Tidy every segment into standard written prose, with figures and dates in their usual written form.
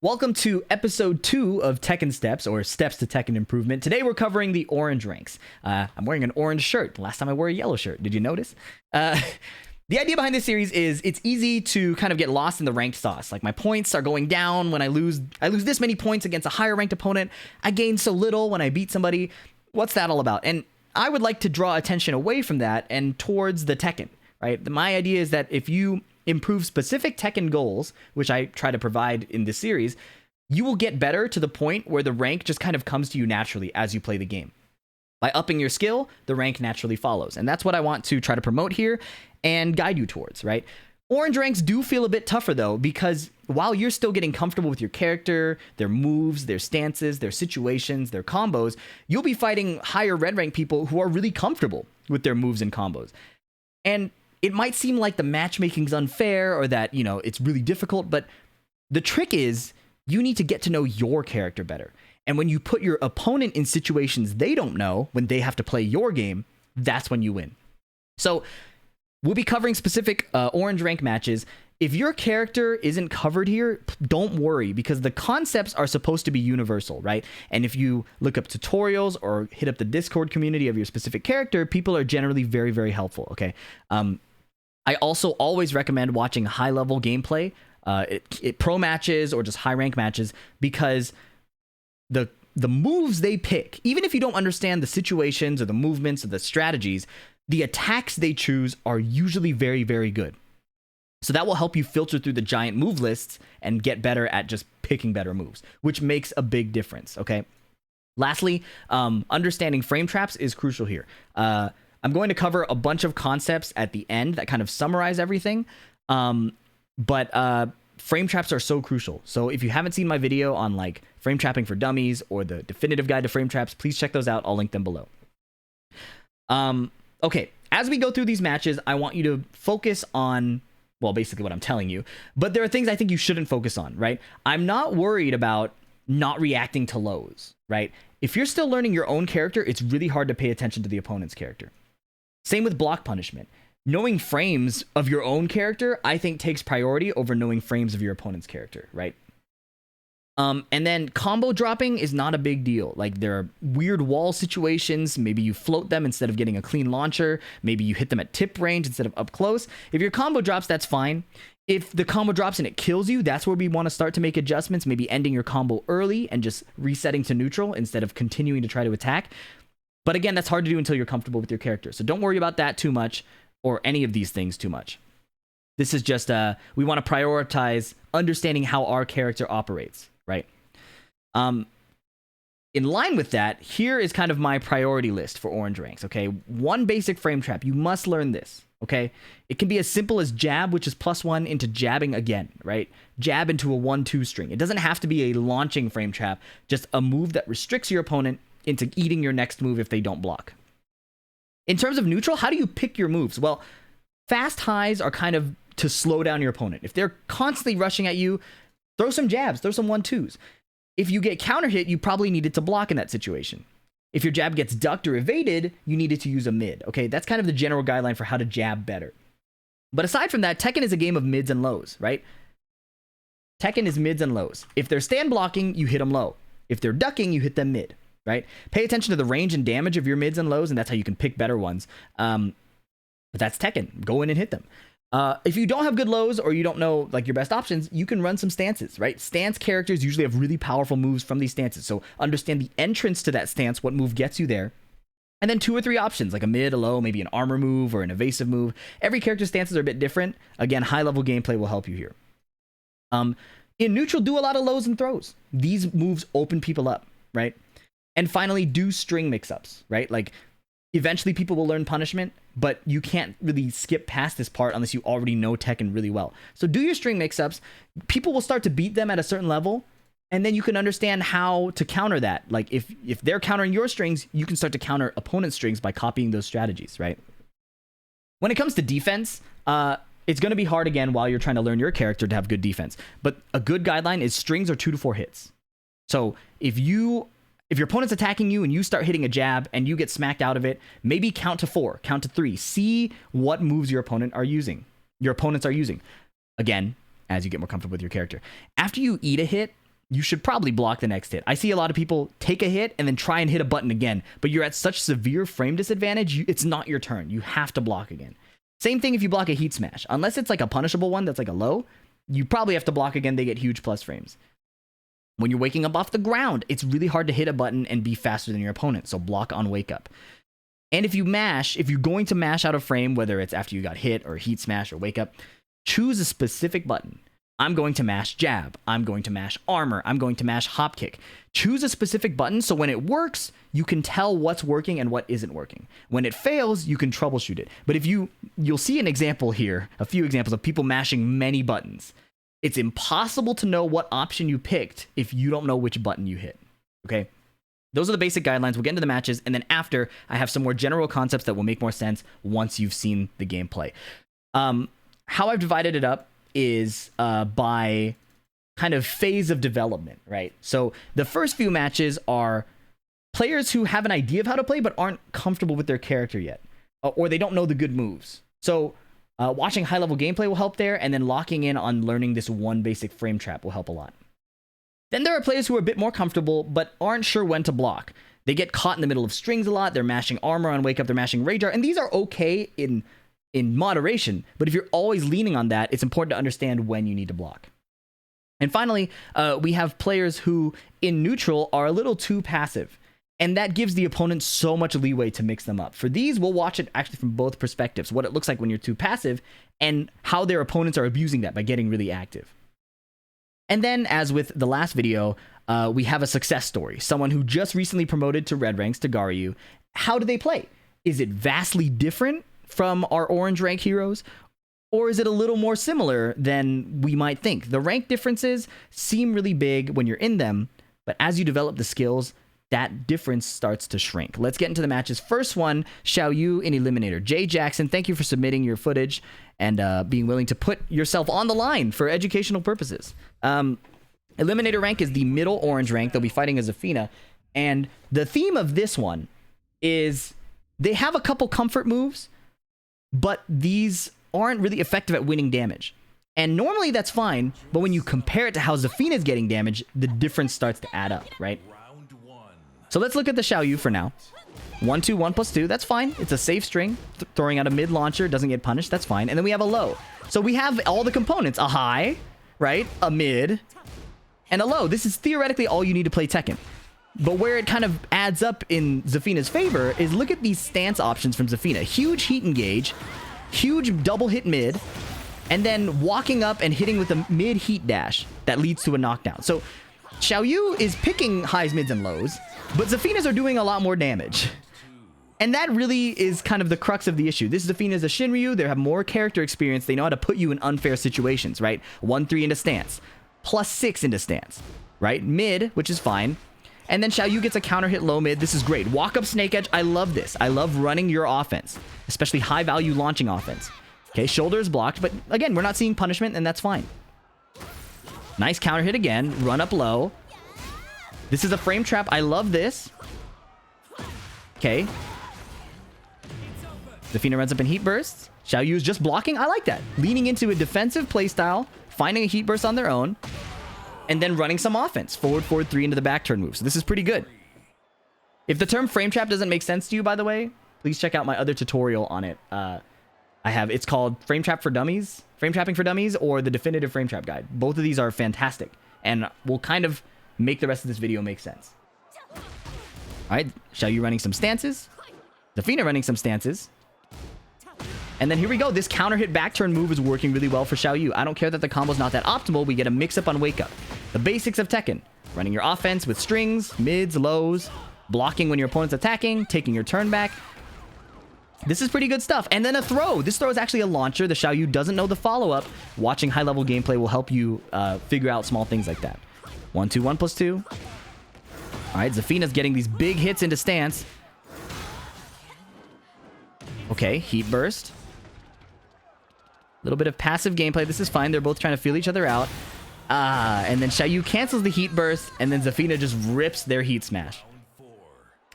Welcome to episode 2 of Tekken Steps, or Steps to Tekken Improvement. Today we're covering the orange ranks. I'm wearing an orange shirt. Last time I wore a yellow shirt. Did you notice? The idea behind this series is it's easy to kind of get lost in the ranked sauce. Like, my points are going down when I lose this many points against a higher ranked opponent. I gain so little when I beat somebody. What's that all about? And I would like to draw attention away from that and towards the Tekken, right? My idea is that if you improve specific Tekken goals, which I try to provide in this series, you will get better to the point where the rank just kind of comes to you naturally as you play the game. By upping your skill, the rank naturally follows. And that's what I want to try to promote here and guide you towards, right? Orange ranks do feel a bit tougher, though, because while you're still getting comfortable with your character, their moves, their stances, their situations, their combos, you'll be fighting higher red rank people who are really comfortable with their moves and combos. And it might seem like the matchmaking's unfair or that, it's really difficult, but the trick is you need to get to know your character better. And when you put your opponent in situations they don't know, when they have to play your game, that's when you win. So we'll be covering specific orange rank matches. If your character isn't covered here, don't worry, because the concepts are supposed to be universal, right? And if you look up tutorials or hit up the Discord community of your specific character, people are generally very, very helpful, okay? I also always recommend watching high-level gameplay, pro matches or just high-rank matches, because the moves they pick, even if you don't understand the situations or the movements or the strategies, the attacks they choose are usually very, very good. So that will help you filter through the giant move lists and get better at just picking better moves, which makes a big difference, okay? Lastly, understanding frame traps is crucial here. I'm going to cover a bunch of concepts at the end that kind of summarize everything, but frame traps are so crucial. So if you haven't seen my video on like frame trapping for dummies or the definitive guide to frame traps, please check those out. I'll link them below. Okay, as we go through these matches, I want you to focus on, well, basically what I'm telling you, but there are things I think you shouldn't focus on, right? I'm not worried about not reacting to lows, right? If you're still learning your own character, it's really hard to pay attention to the opponent's character. Same with block punishment. Knowing frames of your own character, I think, takes priority over knowing frames of your opponent's character, right? And then combo dropping is not a big deal. Like, there are weird wall situations. Maybe you float them instead of getting a clean launcher. Maybe you hit them at tip range instead of up close. If your combo drops, that's fine. If the combo drops and it kills you, that's where we want to start to make adjustments. Maybe ending your combo early and just resetting to neutral instead of continuing to try to attack. But again, that's hard to do until you're comfortable with your character. So don't worry about that too much, or any of these things too much. This is just, we want to prioritize understanding how our character operates, right? In line with that, here is kind of my priority list for orange ranks, okay? One basic frame trap. You must learn this, okay? It can be as simple as jab, which is +1, into jabbing again, right? Jab into a 1-2 string. It doesn't have to be a launching frame trap, just a move that restricts your opponent into eating your next move if they don't block. In terms of neutral, how do you pick your moves? Well, fast highs are kind of to slow down your opponent. If they're constantly rushing at you, throw some jabs, throw some 1-2s. If you get counter hit, you probably needed to block in that situation. If your jab gets ducked or evaded, you needed to use a mid, okay? That's kind of the general guideline for how to jab better. But aside from that, Tekken is a game of mids and lows, right? Tekken is mids and lows. If they're stand blocking, you hit them low. If they're ducking, you hit them mid. Right? Pay attention to the range and damage of your mids and lows, and that's how you can pick better ones. But that's Tekken. Go in and hit them. If you don't have good lows or you don't know like your best options, you can run some stances, right? Stance characters usually have really powerful moves from these stances. So understand the entrance to that stance, what move gets you there. And then 2 or 3 options, like a mid, a low, maybe an armor move or an evasive move. Every character's stances are a bit different. Again, high-level gameplay will help you here. In neutral, do a lot of lows and throws. These moves open people up, right? And finally, do string mix-ups, right? Like, eventually people will learn punishment, but you can't really skip past this part unless you already know Tekken really well. So do your string mix-ups. People will start to beat them at a certain level, and then you can understand how to counter that. Like, if they're countering your strings, you can start to counter opponent's strings by copying those strategies, right? When it comes to defense, it's going to be hard again while you're trying to learn your character to have good defense. But a good guideline is strings are 2 to 4 hits. So if your opponent's attacking you and you start hitting a jab and you get smacked out of it, maybe count to 4, count to 3. See what moves your opponents are using. Again, as you get more comfortable with your character. After you eat a hit, you should probably block the next hit. I see a lot of people take a hit and then try and hit a button again, but you're at such severe frame disadvantage, it's not your turn. You have to block again. Same thing if you block a heat smash. Unless it's like a punishable one that's like a low, you probably have to block again. They get huge plus frames. When you're waking up off the ground, it's really hard to hit a button and be faster than your opponent, so block on wake up. And if you mash, if you're going to mash out of frame, whether it's after you got hit or heat smash or wake up, choose a specific button. I'm going to mash jab. I'm going to mash armor. I'm going to mash hop kick. Choose a specific button so when it works, you can tell what's working and what isn't working. When it fails, you can troubleshoot it. But if you'll see an example here, a few examples of people mashing many buttons. It's impossible to know what option you picked if you don't know which button you hit. Okay? Those are the basic guidelines. We'll get into the matches, and then after, I have some more general concepts that will make more sense once you've seen the gameplay. How I've divided it up is by kind of phase of development, right? So the first few matches are players who have an idea of how to play but aren't comfortable with their character yet, or they don't know the good moves. So watching high-level gameplay will help there, and then locking in on learning this one basic frame trap will help a lot. Then there are players who are a bit more comfortable but aren't sure when to block. They get caught in the middle of strings a lot. They're mashing armor on wake up. They're mashing rage art, and these are okay in moderation, but if you're always leaning on that, it's important to understand when you need to block. And finally, we have players who, in neutral, are a little too passive, and that gives the opponent so much leeway to mix them up. For these, we'll watch it actually from both perspectives, what it looks like when you're too passive, and how their opponents are abusing that by getting really active. And then, as with the last video, we have a success story, someone who just recently promoted to red ranks, to Garyu. How do they play? Is it vastly different from our orange rank heroes, or is it a little more similar than we might think? The rank differences seem really big when you're in them, but as you develop the skills, that difference starts to shrink. Let's get into the matches. First one, Xiaoyu in Eliminator. Jay Jackson, thank you for submitting your footage and being willing to put yourself on the line for educational purposes. Eliminator rank is the middle orange rank. They'll be fighting as Zafina, and the theme of this one is they have a couple comfort moves, but these aren't really effective at winning damage. And normally that's fine, but when you compare it to how Zafina's getting damage, the difference starts to add up, right? So let's look at the Xiaoyu for now. 1-2, 1+2, that's fine. It's a safe string. Throwing out a mid launcher doesn't get punished, that's fine. And then we have a low. So we have all the components. A high, right? A mid, and a low. This is theoretically all you need to play Tekken. But where it kind of adds up in Zafina's favor is look at these stance options from Zafina. Huge heat engage, huge double hit mid, and then walking up and hitting with a mid heat dash that leads to a knockdown. So Xiaoyu is picking highs, mids, and lows, but Zafina's are doing a lot more damage. And that really is kind of the crux of the issue. This Zafina's a Shinryu. They have more character experience. They know how to put you in unfair situations, right? 1-3 into stance, +6 into stance, right? Mid, which is fine. And then Xiaoyu gets a counter hit low mid. This is great. Walk up snake edge. I love this. I love running your offense, especially high value launching offense. Okay, shoulder is blocked, but again, we're not seeing punishment, and that's fine. Nice counter hit again. Run up low. This is a frame trap. I love this. Okay. Zafina runs up in heat bursts. Xiaoyu is just blocking. I like that. Leaning into a defensive playstyle, finding a heat burst on their own, and then running some offense. Forward, forward, 3 into the back turn move. So this is pretty good. If the term frame trap doesn't make sense to you, by the way, please check out my other tutorial on it. It's called Frame Trap for Dummies, Frame Trapping for Dummies, or the Definitive Frame Trap Guide. Both of these are fantastic and will kind of make the rest of this video make sense. All right, Xiaoyu running some stances. Zafina running some stances. And then here we go. This counter hit back turn move is working really well for Xiaoyu. I don't care that the combo's not that optimal. We get a mix up on wake up. The basics of Tekken. Running your offense with strings, mids, lows, blocking when your opponent's attacking, taking your turn back. This is pretty good stuff. And then a throw. This throw is actually a launcher. The Xiaoyu doesn't know the follow-up. Watching high-level gameplay will help you figure out small things like that. 1-2, 1+2. All right, Zafina's getting these big hits into stance. Okay, heat burst. A little bit of passive gameplay. This is fine. They're both trying to feel each other out. And then Xiaoyu cancels the heat burst, and then Zafina just rips their heat smash.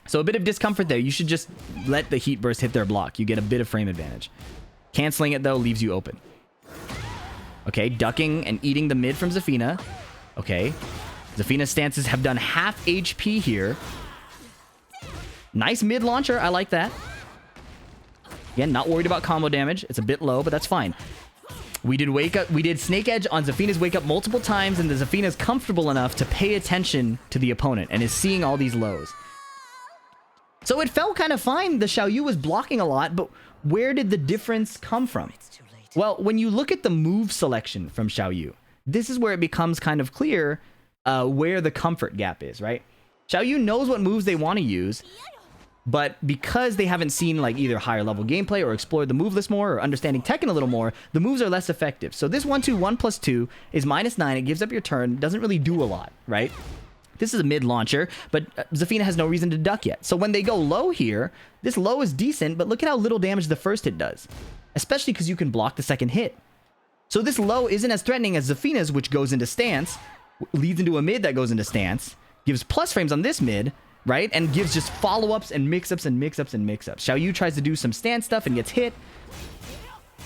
So a bit of discomfort there. You should just let the heat burst hit their block. You get a bit of frame advantage. Canceling it, though, leaves you open. Okay, ducking and eating the mid from Zafina. Okay. Zafina's stances have done half HP here. Nice mid launcher. I like that. Again, not worried about combo damage. It's a bit low, but that's fine. We did Snake Edge on Zafina's wake up multiple times, and the Zafina's comfortable enough to pay attention to the opponent and is seeing all these lows. So it felt kind of fine. The Xiaoyu was blocking a lot, but where did the difference come from? Well, when you look at the move selection from Xiaoyu, this is where it becomes kind of clear where the comfort gap is, right? Xiaoyu knows what moves they want to use, but because they haven't seen like either higher level gameplay or explored the move list more or understanding Tekken a little more, the moves are less effective. So this 1-2, 1+2 is -9. It gives up your turn. Doesn't really do a lot, right? This is a mid launcher, but Zafina has no reason to duck yet. So when they go low here, this low is decent, but look at how little damage the first hit does, especially because you can block the second hit. So this low isn't as threatening as Zafina's, which goes into stance, leads into a mid that goes into stance, gives plus frames on this mid, right? And gives just follow-ups and mix-ups and mix-ups and mix-ups. Xiaoyu tries to do some stance stuff and gets hit.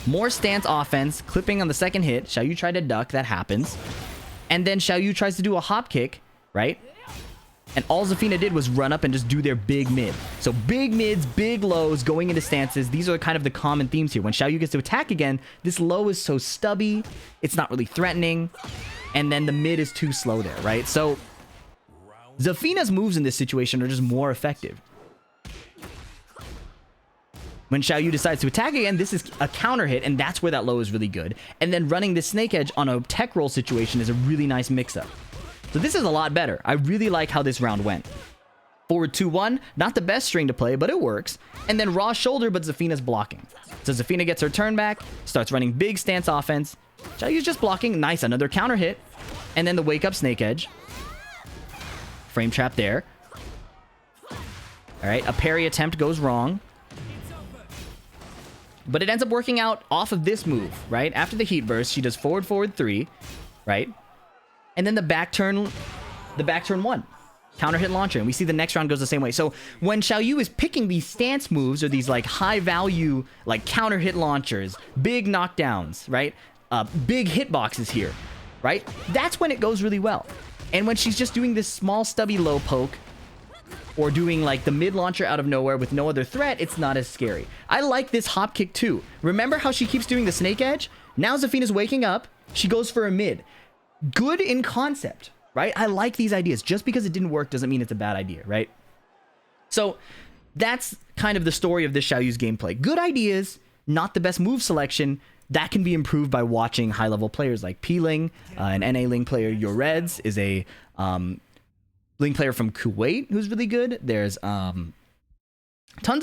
More stance offense, clipping on the second hit. Xiaoyu tried to duck, that happens. And then Xiaoyu tries to do a hop kick, right? And all Zafina did was run up and just do their big mid. So big mids, big lows, going into stances. These are kind of the common themes here. When Xiaoyu gets to attack again, this low is so stubby. It's not really threatening. And then the mid is too slow there, right? So Zafina's moves in this situation are just more effective. When Xiaoyu decides to attack again, this is a counter hit, and that's where that low is really good. And then running this Snake Edge on a tech roll situation is a really nice mix-up. So this is a lot better. I really like how this round went. Forward 2-1, not the best string to play, but it works. And then raw shoulder, but Zafina's blocking. So Zafina gets her turn back, starts running big stance offense. Xiaoyu's just blocking. Nice, another counter hit. And then the wake up Snake Edge. Frame trap there. All right, a parry attempt goes wrong. But it ends up working out off of this move, right? After the heat burst, she does forward, forward 3, right? And then the back turn 1. Counter hit launcher. And we see the next round goes the same way. So when Xiaoyu is picking these stance moves or these like high value, like counter hit launchers, big knockdowns, right? Big hitboxes here, right? That's when it goes really well. And when she's just doing this small stubby low poke or doing like the mid launcher out of nowhere with no other threat, it's not as scary. I like this hop kick too. Remember how she keeps doing the Snake Edge? Now Zafina's waking up. She goes for a mid. Good in concept, right? I like these ideas. Just because it didn't work doesn't mean it's a bad idea, right? So that's kind of the story of this Xiaoyu's gameplay. Good ideas, not the best move selection. That can be improved by watching high-level players like P-Ling, an NA Ling player. Your Reds is a Ling player from Kuwait who's really good. There's tons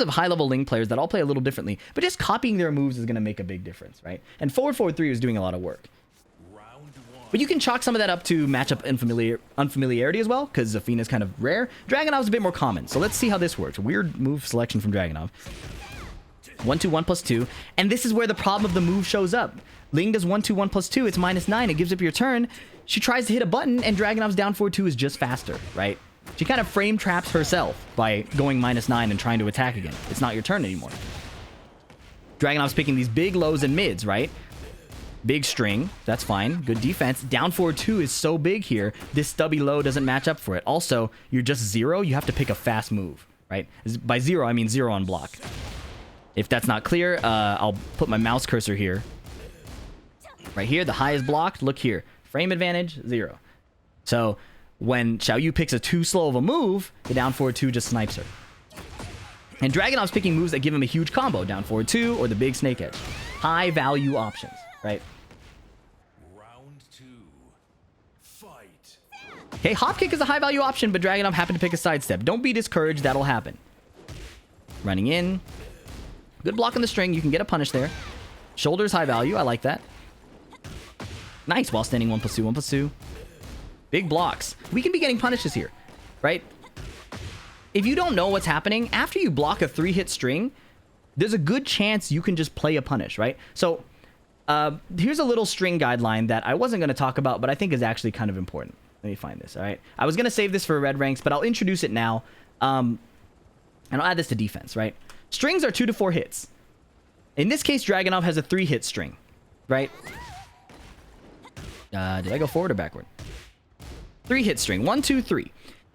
of high-level Ling players that all play a little differently, but just copying their moves is going to make a big difference, right? And forward, forward 3 is doing a lot of work. But you can chalk some of that up to matchup unfamiliarity as well, because Zafina's kind of rare. Dragunov's a bit more common, so let's see how this works. Weird move selection from Dragunov. 1-2, 1+2, and this is where the problem of the move shows up. Ling does 1-2, 1+2, it's -9, it gives up your turn. She tries to hit a button, and Dragunov's down 4-2 is just faster, right? She kind of frame traps herself by going -9 and trying to attack again. It's not your turn anymore. Dragunov's picking these big lows and mids, right? Big string, that's fine. Good defense. Down 4-2 is so big here. This stubby low doesn't match up for it. Also, you're just 0, you have to pick a fast move, right? By 0, I mean 0 on block. If that's not clear, I'll put my mouse cursor here. Right here, the high is blocked. Look here. Frame advantage, 0. So when Xiaoyu picks a too slow of a move, the down 4-2 just snipes her. And Dragunov's picking moves that give him a huge combo. Down 4-2 or the big Snake Edge. High value options, right? Round 2. Fight. Okay, hop kick is a high value option, but Dragunov happened to pick a sidestep. Don't be discouraged, that'll happen. Running in. Good block on the string. You can get a punish there. Shoulders high value. I like that. Nice. While standing 1+2, 1+2. Big blocks. We can be getting punishes here, right? If you don't know what's happening, after you block a 3-hit string, there's a good chance you can just play a punish, right? So here's a little string guideline that I wasn't going to talk about, but I think is actually kind of important. Let me find this, all right? I was going to save this for red ranks, but I'll introduce it now. And I'll add this to defense, right? Strings are 2 to 4 hits. In this case, Dragunov has a 3-hit string, right? Did I go forward or backward? 3 hit string. 1, 2, 3.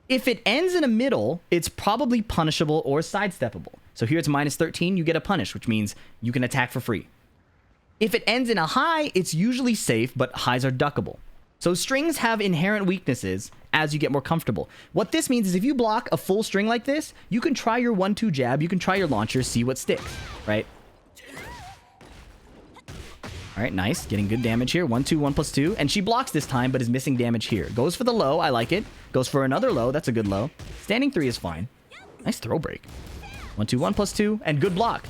If it ends in a middle, it's probably punishable or sidesteppable. So here it's -13, you get a punish, which means you can attack for free. If it ends in a high, it's usually safe, but highs are duckable. So strings have inherent weaknesses as you get more comfortable. What this means is if you block a full string like this, you can try your 1-2 jab, you can try your launcher, see what sticks, right? All right, nice. Getting good damage here. 1, 2, 1 plus 2. And she blocks this time, but is missing damage here. Goes for the low. I like it. Goes for another low. That's a good low. Standing 3 is fine. Nice throw break. 1, 2, 1 plus 2. And good block.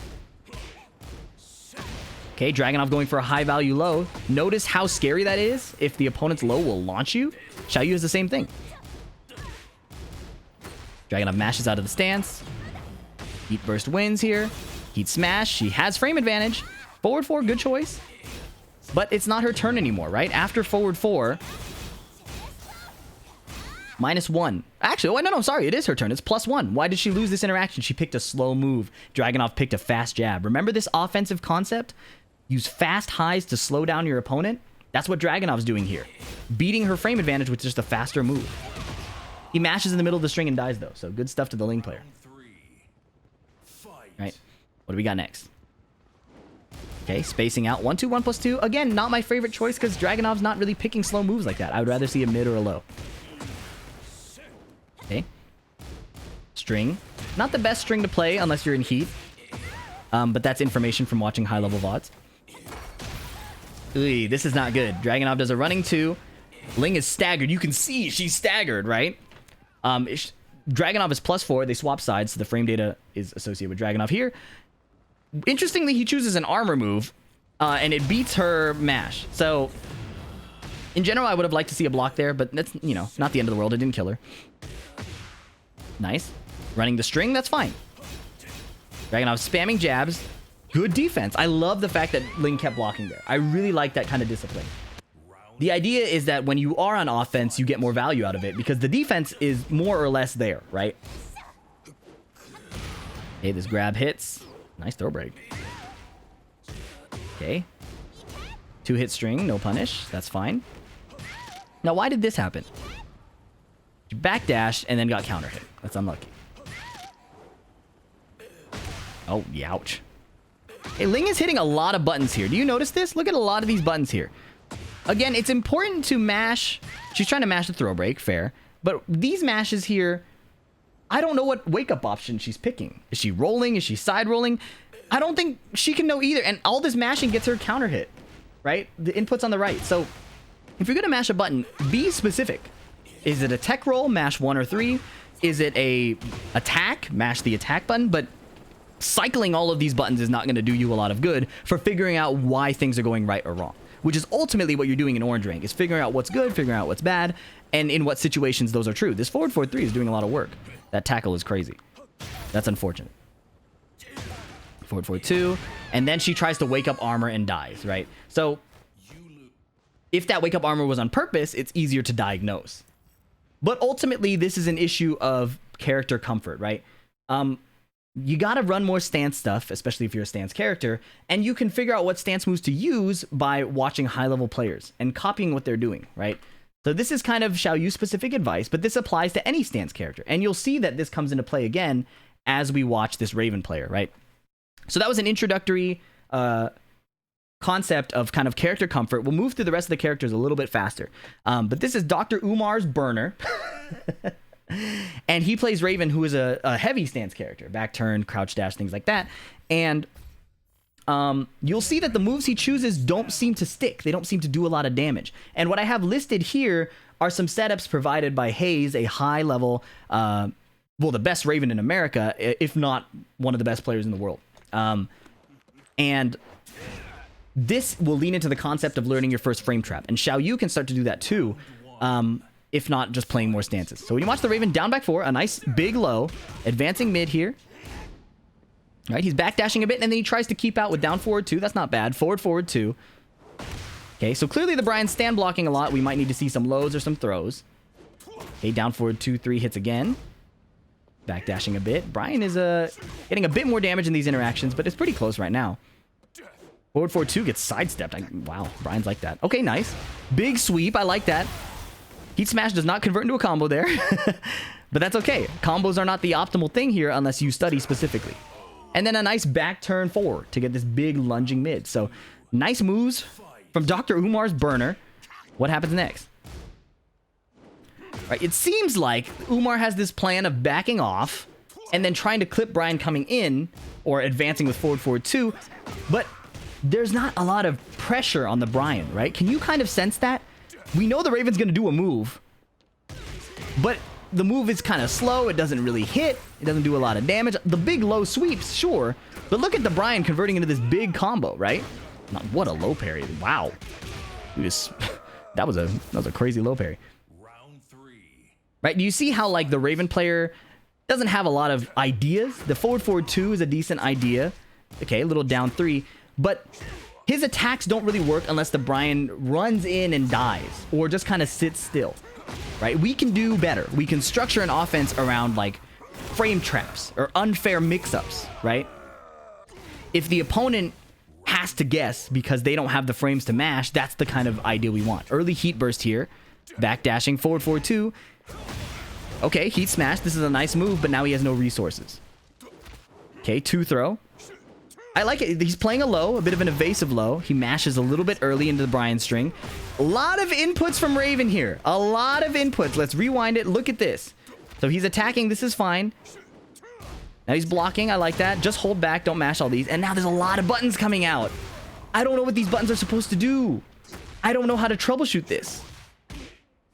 Okay, Dragunov going for a high value low. Notice how scary that is. If the opponent's low will launch you. Xiaoyu is the same thing. Dragunov mashes out of the stance. Heat burst wins here. Heat smash. She has frame advantage. Forward 4, good choice. But it's not her turn anymore, right? After forward 4, -1. Actually, oh, no, sorry. It is her turn. It's +1. Why did she lose this interaction? She picked a slow move. Dragunov picked a fast jab. Remember this offensive concept? Use fast highs to slow down your opponent. That's what Dragunov's doing here. Beating her frame advantage with just a faster move. He mashes in the middle of the string and dies, though. So good stuff to the Ling player. Right. What do we got next? Okay, spacing out. 1, 2, 1 plus 2. Again, not my favorite choice because Dragunov's not really picking slow moves like that. I would rather see a mid or a low. Okay. String. Not the best string to play unless you're in heat. But that's information from watching high-level VODs. Ooh, this is not good. Dragunov does a running 2. Ling is staggered. You can see she's staggered, right? Dragunov is +4. They swap sides, so the frame data is associated with Dragunov here. Interestingly, he chooses an armor move, and it beats her mash. So, in general, I would have liked to see a block there, but that's, you know, not the end of the world. It didn't kill her. Nice. Running the string, that's fine. Dragunov spamming jabs. Good defense. I love the fact that Ling kept blocking there. I really like that kind of discipline. The idea is that when you are on offense, you get more value out of it, because the defense is more or less there, right? Okay, this grab hits. Nice throw break. Okay. 2 hit string, no punish. That's fine. Now, why did this happen? She backdashed and then got counter hit. That's unlucky. Oh, ouch. Hey, Ling is hitting a lot of buttons here. Do you notice this? Look at a lot of these buttons here. Again, it's important to mash. She's trying to mash the throw break, fair. But these mashes here, I don't know what wake-up option she's picking. Is she rolling? Is she side rolling? I don't think she can know either. And all this mashing gets her counter hit, right? The input's on the right. So if you're going to mash a button, be specific. Is it a tech roll? Mash 1 or 3. Is it a attack? Mash the attack button. But cycling all of these buttons is not going to do you a lot of good for figuring out why things are going right or wrong. Which is ultimately what you're doing in Orange Rank, is figuring out what's good, figuring out what's bad, and in what situations those are true. This forward 4-3 is doing a lot of work. That tackle is crazy. That's unfortunate. Forward 4-2, and then she tries to wake up armor and dies, right? So, if that wake up armor was on purpose, it's easier to diagnose. But ultimately, this is an issue of character comfort, right? You gotta run more stance stuff, especially if you're a stance character, and you can figure out what stance moves to use by watching high-level players and copying what they're doing, right? So this is kind of Xiaoyu-specific advice, but this applies to any stance character, and you'll see that this comes into play again as we watch this Raven player, right? So that was an introductory concept of kind of character comfort. We'll move through the rest of the characters a little bit faster. But this is Dr. Umar's burner. And he plays Raven, who is a heavy stance character. Back turn, crouch dash, things like that. And you'll see that the moves he chooses don't seem to stick. They don't seem to do a lot of damage. And what I have listed here are some setups provided by Hayes, a high-level, well, the best Raven in America, if not one of the best players in the world. And this will lean into the concept of learning your first frame trap. And Xiaoyu can start to do that too. If not just playing more stances. So when you watch the Raven down back 4, a nice big low, advancing mid here. Right, he's backdashing a bit, and then he tries to keep out with down forward 2. That's not bad. Forward 2. Okay, so clearly the Bryan's stand blocking a lot. We might need to see some lows or some throws. Okay, down forward 2, 3 hits again. Backdashing a bit. Bryan is getting a bit more damage in these interactions, but it's pretty close right now. Forward 4-2 gets sidestepped. Wow, Bryan's like that. Okay, nice. Big sweep. I like that. Heat Smash does not convert into a combo there. But that's okay. Combos are not the optimal thing here unless you study specifically. And then a nice back turn forward to get this big lunging mid. So nice moves from Dr. Umar's burner. What happens next? Right, it seems like Umar has this plan of backing off and then trying to clip Bryan coming in or advancing with forward 2. But there's not a lot of pressure on the Bryan, right? Can you kind of sense that? We know the Raven's going to do a move, but the move is kind of slow. It doesn't really hit. It doesn't do a lot of damage. The big low sweeps, sure, but look at the Bryan converting into this big combo, right? What a low parry. Wow. That was a crazy low parry. Round 3. Right? Do you see how like the Raven player doesn't have a lot of ideas? The forward 2 is a decent idea. Okay, a little down 3, but his attacks don't really work unless the Bryan runs in and dies or just kind of sits still. Right? We can do better. We can structure an offense around like frame traps or unfair mix-ups, right? If the opponent has to guess because they don't have the frames to mash, that's the kind of idea we want. Early heat burst here. Backdashing forward 2. Okay, heat smash. This is a nice move, but now he has no resources. Okay, 2 throw. I like it. He's playing a low, a bit of an evasive low. He mashes a little bit early into the Bryan string. A lot of inputs from Raven here. A lot of inputs. Let's rewind it. Look at this. So he's attacking. This is fine. Now he's blocking. I like that. Just hold back. Don't mash all these. And now there's a lot of buttons coming out. I don't know what these buttons are supposed to do. I don't know how to troubleshoot this.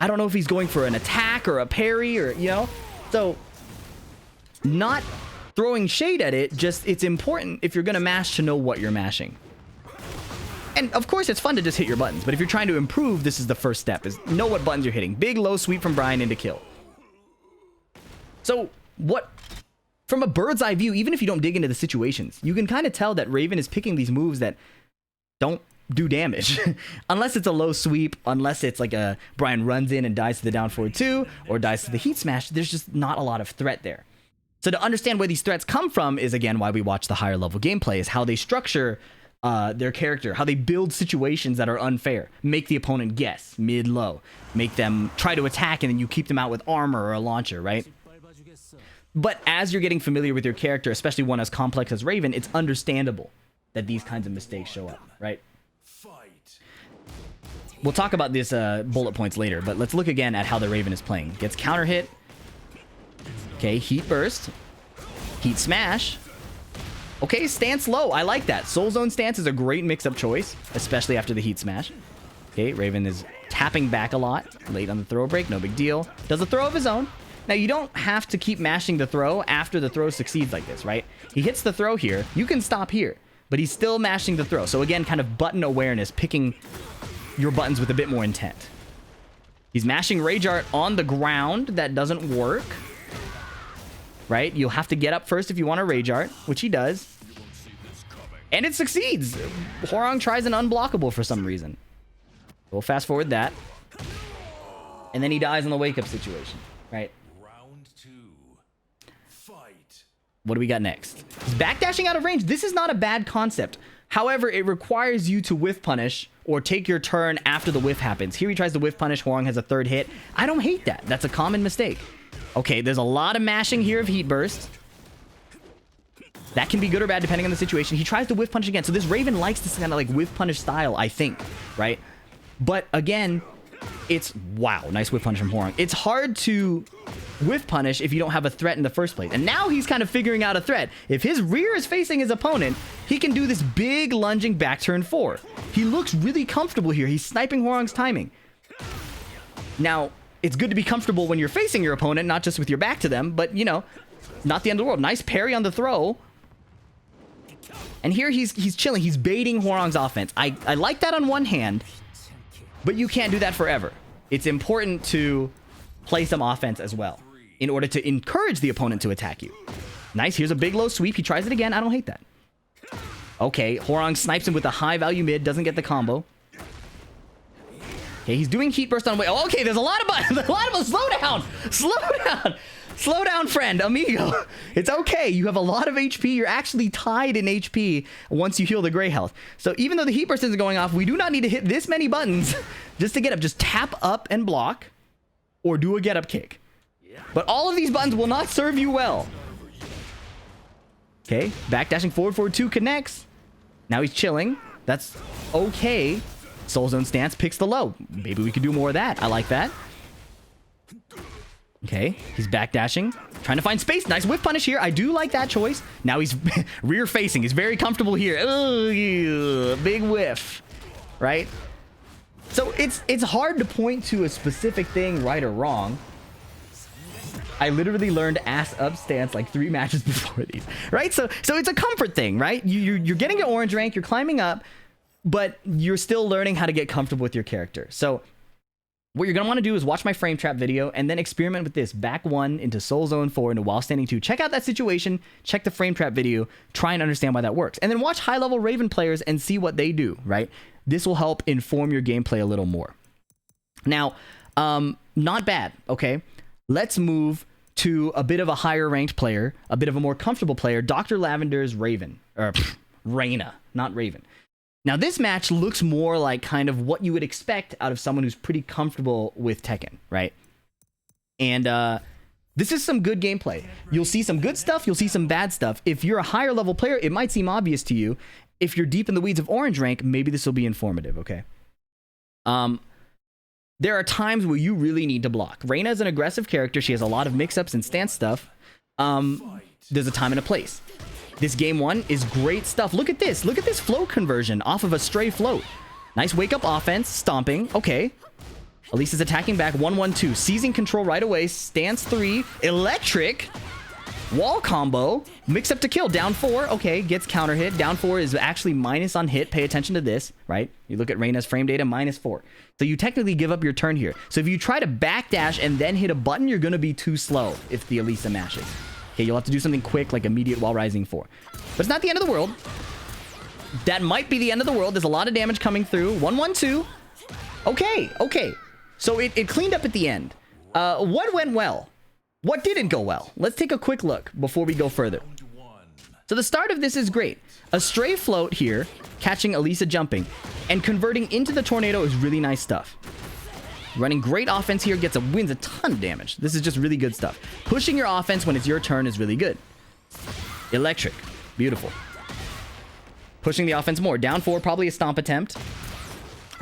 I don't know if he's going for an attack or a parry or, you know. So, not throwing shade at it, just it's important if you're going to mash to know what you're mashing. And of course, it's fun to just hit your buttons. But if you're trying to improve, this is the first step, is know what buttons you're hitting. Big low sweep from Bryan into kill. So, what... From a bird's eye view, even if you don't dig into the situations, you can kind of tell that Raven is picking these moves that don't do damage. Unless it's a low sweep, unless it's like a Bryan runs in and dies to the down forward 2, or dies to the heat smash, there's just not a lot of threat there. So to understand where these threats come from is, again, why we watch the higher level gameplay, is how they structure their character, how they build situations that are unfair. Make the opponent guess, mid-low. Make them try to attack, and then you keep them out with armor or a launcher, right? But as you're getting familiar with your character, especially one as complex as Raven, it's understandable that these kinds of mistakes show up, right? We'll talk about this bullet points later, but let's look again at how the Raven is playing. Gets counter hit. Okay, heat burst. Heat smash. Okay, stance low. I like that. Soul Zone stance is a great mix-up choice, especially after the heat smash. Okay, Raven is tapping back a lot. Late on the throw break, no big deal. Does a throw of his own. Now, you don't have to keep mashing the throw after the throw succeeds like this, right? He hits the throw here. You can stop here, but he's still mashing the throw. So again, kind of button awareness, picking your buttons with a bit more intent. He's mashing Rage Art on the ground. That doesn't work, right? You'll have to get up first if you want a Rage Art, which he does. And it succeeds. Hwoarang tries an unblockable for some reason. We'll fast forward that. And then he dies in the wake-up situation, right? What do we got next? He's backdashing out of range. This is not a bad concept. However, it requires you to whiff punish or take your turn after the whiff happens. Here he tries to whiff punish. Hwoarang has a third hit. I don't hate that. That's a common mistake. Okay, there's a lot of mashing here of heat burst. That can be good or bad depending on the situation. He tries to whiff punish again. So this Raven likes this kind of like whiff punish style, I think, right? But again, it's... Wow, nice whiff punish from Hwoarang. It's hard to whiff punish if you don't have a threat in the first place. And now he's kind of figuring out a threat. If his rear is facing his opponent, he can do this big lunging back turn 4. He looks really comfortable here. He's sniping Hwoarang's timing. Now, it's good to be comfortable when you're facing your opponent, not just with your back to them, but, you know, not the end of the world. Nice parry on the throw. And here he's chilling. He's baiting Hwoarang's offense. I like that on one hand, but you can't do that forever. It's important to play some offense as well in order to encourage the opponent to attack you. Nice. Here's a big low sweep. He tries it again. I don't hate that. Okay, Hwoarang snipes him with a high value mid. Doesn't get the combo. Okay, he's doing heat burst on way. Oh, okay, there's a lot of buttons. A lot of them. Slow down. Slow down. Slow down, friend. Amigo. It's okay. You have a lot of HP. You're actually tied in HP once you heal the gray health. So even though the heat burst isn't going off, we do not need to hit this many buttons just to get up. Just tap up and block. or do a get up kick. But all of these buttons will not serve you well. Okay, backdashing forward, forward 2 connects. Now he's chilling. That's okay. Soul Zone stance picks the low. Maybe we could do more of that. I like that. Okay, he's backdashing. Trying to find space. Nice whiff punish here. I do like that choice. Now he's rear facing. He's very comfortable here. Ugh, big whiff. Right? So it's hard to point to a specific thing right or wrong. I literally learned ass up stance like 3 matches before these, right? So it's a comfort thing, right? You're getting your orange rank, you're climbing up, but you're still learning how to get comfortable with your character. So what you're gonna want to do is watch my frame trap video and then experiment with this. Back 1 into Soul Zone 4 into While Standing 2. Check out that situation, check the frame trap video, try and understand why that works. And then watch high level Raven players and see what they do, right? This will help inform your gameplay a little more. Now, not bad, okay? Let's move to a bit of a higher ranked player, a bit of a more comfortable player, Dr. Lavender's Raven, or Reina, not Raven. Now this match looks more like kind of what you would expect out of someone who's pretty comfortable with Tekken, right? And this is some good gameplay. You'll see some good stuff, you'll see some bad stuff. If you're a higher level player, it might seem obvious to you. If you're deep in the weeds of orange rank, maybe this will be informative, okay? There are times where you really need to block. Reina is an aggressive character. She has a lot of mix-ups and stance stuff. There's a time and a place. This game 1 is great stuff. Look at this. Look at this float conversion off of a stray float. Nice wake-up offense. Stomping. Okay. Alisa's attacking back. 1-1-2. Seizing control right away. Stance 3. Electric. Wall combo. Mix up to kill. Down 4. Okay. Gets counter hit. Down 4 is actually minus on hit. Pay attention to this, right? You look at Reina's frame data. -4. So you technically give up your turn here. So if you try to backdash and then hit a button, you're going to be too slow if the Alisa mashes. Okay, you'll have to do something quick like immediate while rising 4. But it's not the end of the world. That might be the end of the world. There's a lot of damage coming through. 1-1-2. Okay, okay. So it cleaned up at the end. What went well? What didn't go well? Let's take a quick look before we go further. So the start of this is great. A stray float here, catching Alisa jumping, and converting into the tornado is really nice stuff. Running great offense here, wins a ton of damage. This is just really good stuff. Pushing your offense when it's your turn is really good. Electric. Beautiful. Pushing the offense more. Down 4, probably a stomp attempt.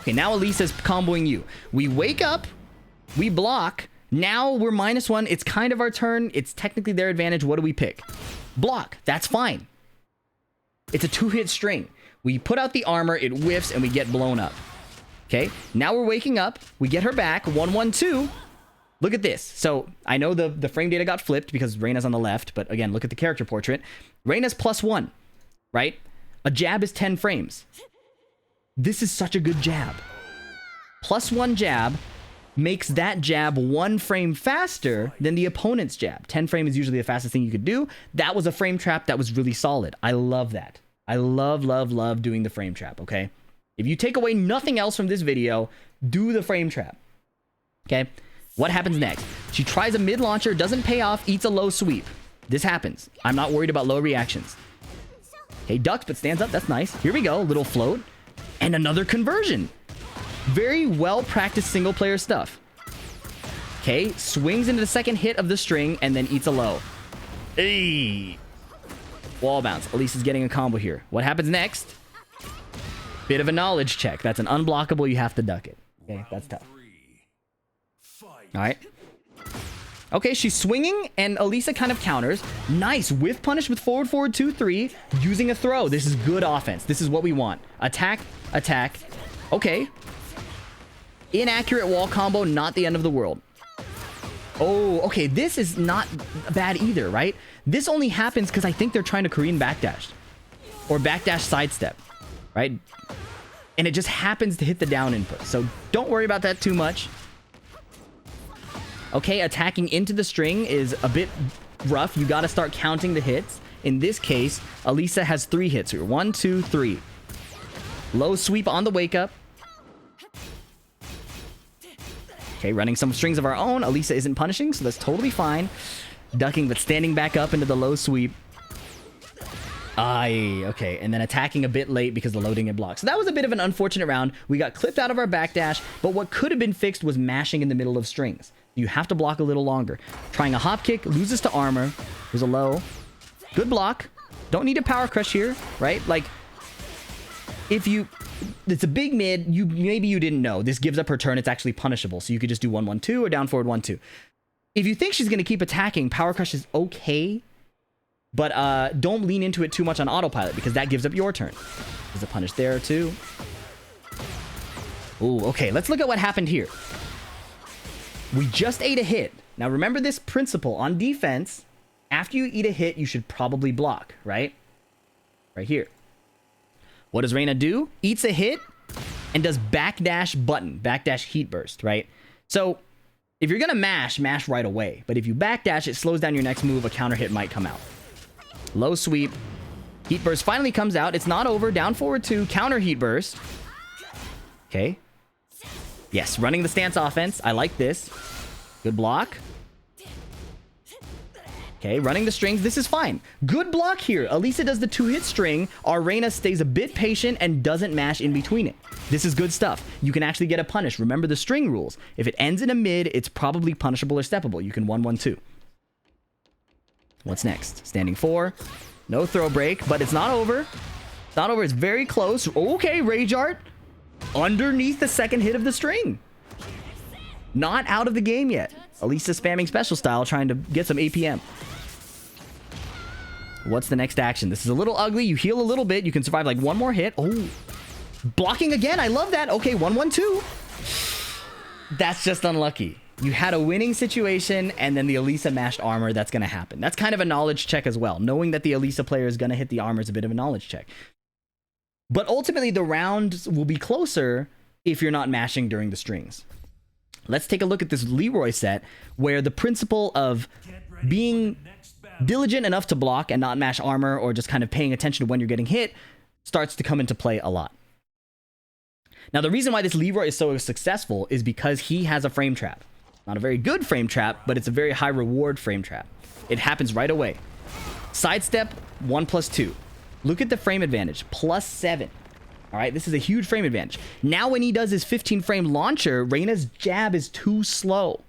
Okay, now Alisa's comboing you. We wake up, we block. Now we're -1. It's kind of our turn. It's technically their advantage. What do we pick? Block. That's fine. It's a 2-hit string. We put out the armor, it whiffs, and we get blown up. Okay, now we're waking up. We get her back. 1-1-2. Look at this. So I know the frame data got flipped because Reina's on the left, but again, look at the character portrait. Reina's +1, right? A jab is 10 frames. This is such a good jab. +1 jab makes that jab 1 frame faster than the opponent's jab. 10 frame is usually the fastest thing you could do. That was a frame trap that was really solid. I love that. I love, love, love doing the frame trap, okay? If you take away nothing else from this video, do the frame trap. Okay? What happens next? She tries a mid launcher, doesn't pay off, eats a low sweep. This happens. I'm not worried about low reactions. Okay, ducks, but stands up. That's nice. Here we go. Little float. And another conversion. Very well practiced single player stuff. Okay, swings into the second hit of the string and then eats a low. Hey. Wall bounce. Alisa's getting a combo here. What happens next? Bit of a knowledge check. That's an unblockable. You have to duck it. Okay, that's tough. All right. Okay, she's swinging, and Alisa kind of counters. Nice. Whiff punish with forward, forward, 2-3. Using a throw. This is good offense. This is what we want. Attack, attack. Okay. Inaccurate wall combo, not the end of the world. Oh, okay. This is not bad either, right? This only happens because I think they're trying to Korean backdash. Or backdash sidestep, right? And it just happens to hit the down input. So don't worry about that too much. Okay, attacking into the string is a bit rough. You got to start counting the hits. In this case, Alisa has 3 hits here. 1, 2, 3. Low sweep on the wake up. Okay, running some strings of our own. Alisa isn't punishing, so that's totally fine. Ducking, but standing back up into the low sweep. Aye, okay, and then attacking a bit late because the loading had blocked. So that was a bit of an unfortunate round. We got clipped out of our backdash, but what could have been fixed was mashing in the middle of strings. You have to block a little longer. Trying a hop kick, loses to armor. There's a low. Good block. Don't need a power crush here, right? Like, if you... It's a big mid. Maybe you didn't know. This gives up her turn. It's actually punishable. So you could just do 1-1-2 or down forward 1-2. If you think she's going to keep attacking, power crush is okay. But don't lean into it too much on autopilot because that gives up your turn. There's a punish there too. Ooh, okay. Let's look at what happened here. We just ate a hit. Now remember this principle on defense. After you eat a hit, you should probably block, right? Right here. What does Reina do? Eats a hit and does backdash button, backdash heat burst, right? So if you're going to mash right away. But if you backdash, it slows down your next move. A counter hit might come out. Low sweep. Heat burst finally comes out. It's not over. Down forward 2. Counter heat burst. Okay. Yes, running the stance offense. I like this. Good block. Okay, running the strings. This is fine. Good block here. Alisa does the 2-hit string. Our Reina stays a bit patient and doesn't mash in between it. This is good stuff. You can actually get a punish. Remember the string rules. If it ends in a mid, it's probably punishable or steppable. You can 1-1-2. What's next? Standing 4. No throw break, but it's not over. It's not over. It's very close. Okay, Rage Art. Underneath the second hit of the string. Not out of the game yet. Alisa spamming special style, trying to get some APM. What's the next action? This is a little ugly. You heal a little bit. You can survive like one more hit. Oh, blocking again. I love that. Okay, 1-1-2. That's just unlucky. You had a winning situation, and then the Alisa mashed armor. That's going to happen. That's kind of a knowledge check as well. Knowing that the Alisa player is going to hit the armor is a bit of a knowledge check. But ultimately, the rounds will be closer if you're not mashing during the strings. Let's take a look at this Leroy set, where the principle of being diligent enough to block and not mash armor, or just kind of paying attention to when you're getting hit, starts to come into play a lot. Now, the reason why this Leroy is so successful is because he has a frame trap. Not a very good frame trap, but it's a very high reward frame trap. It happens right away. Sidestep, 1+2. Look at the frame advantage, +7. All right, this is a huge frame advantage. Now when he does his 15-frame launcher, Reina's jab is too slow,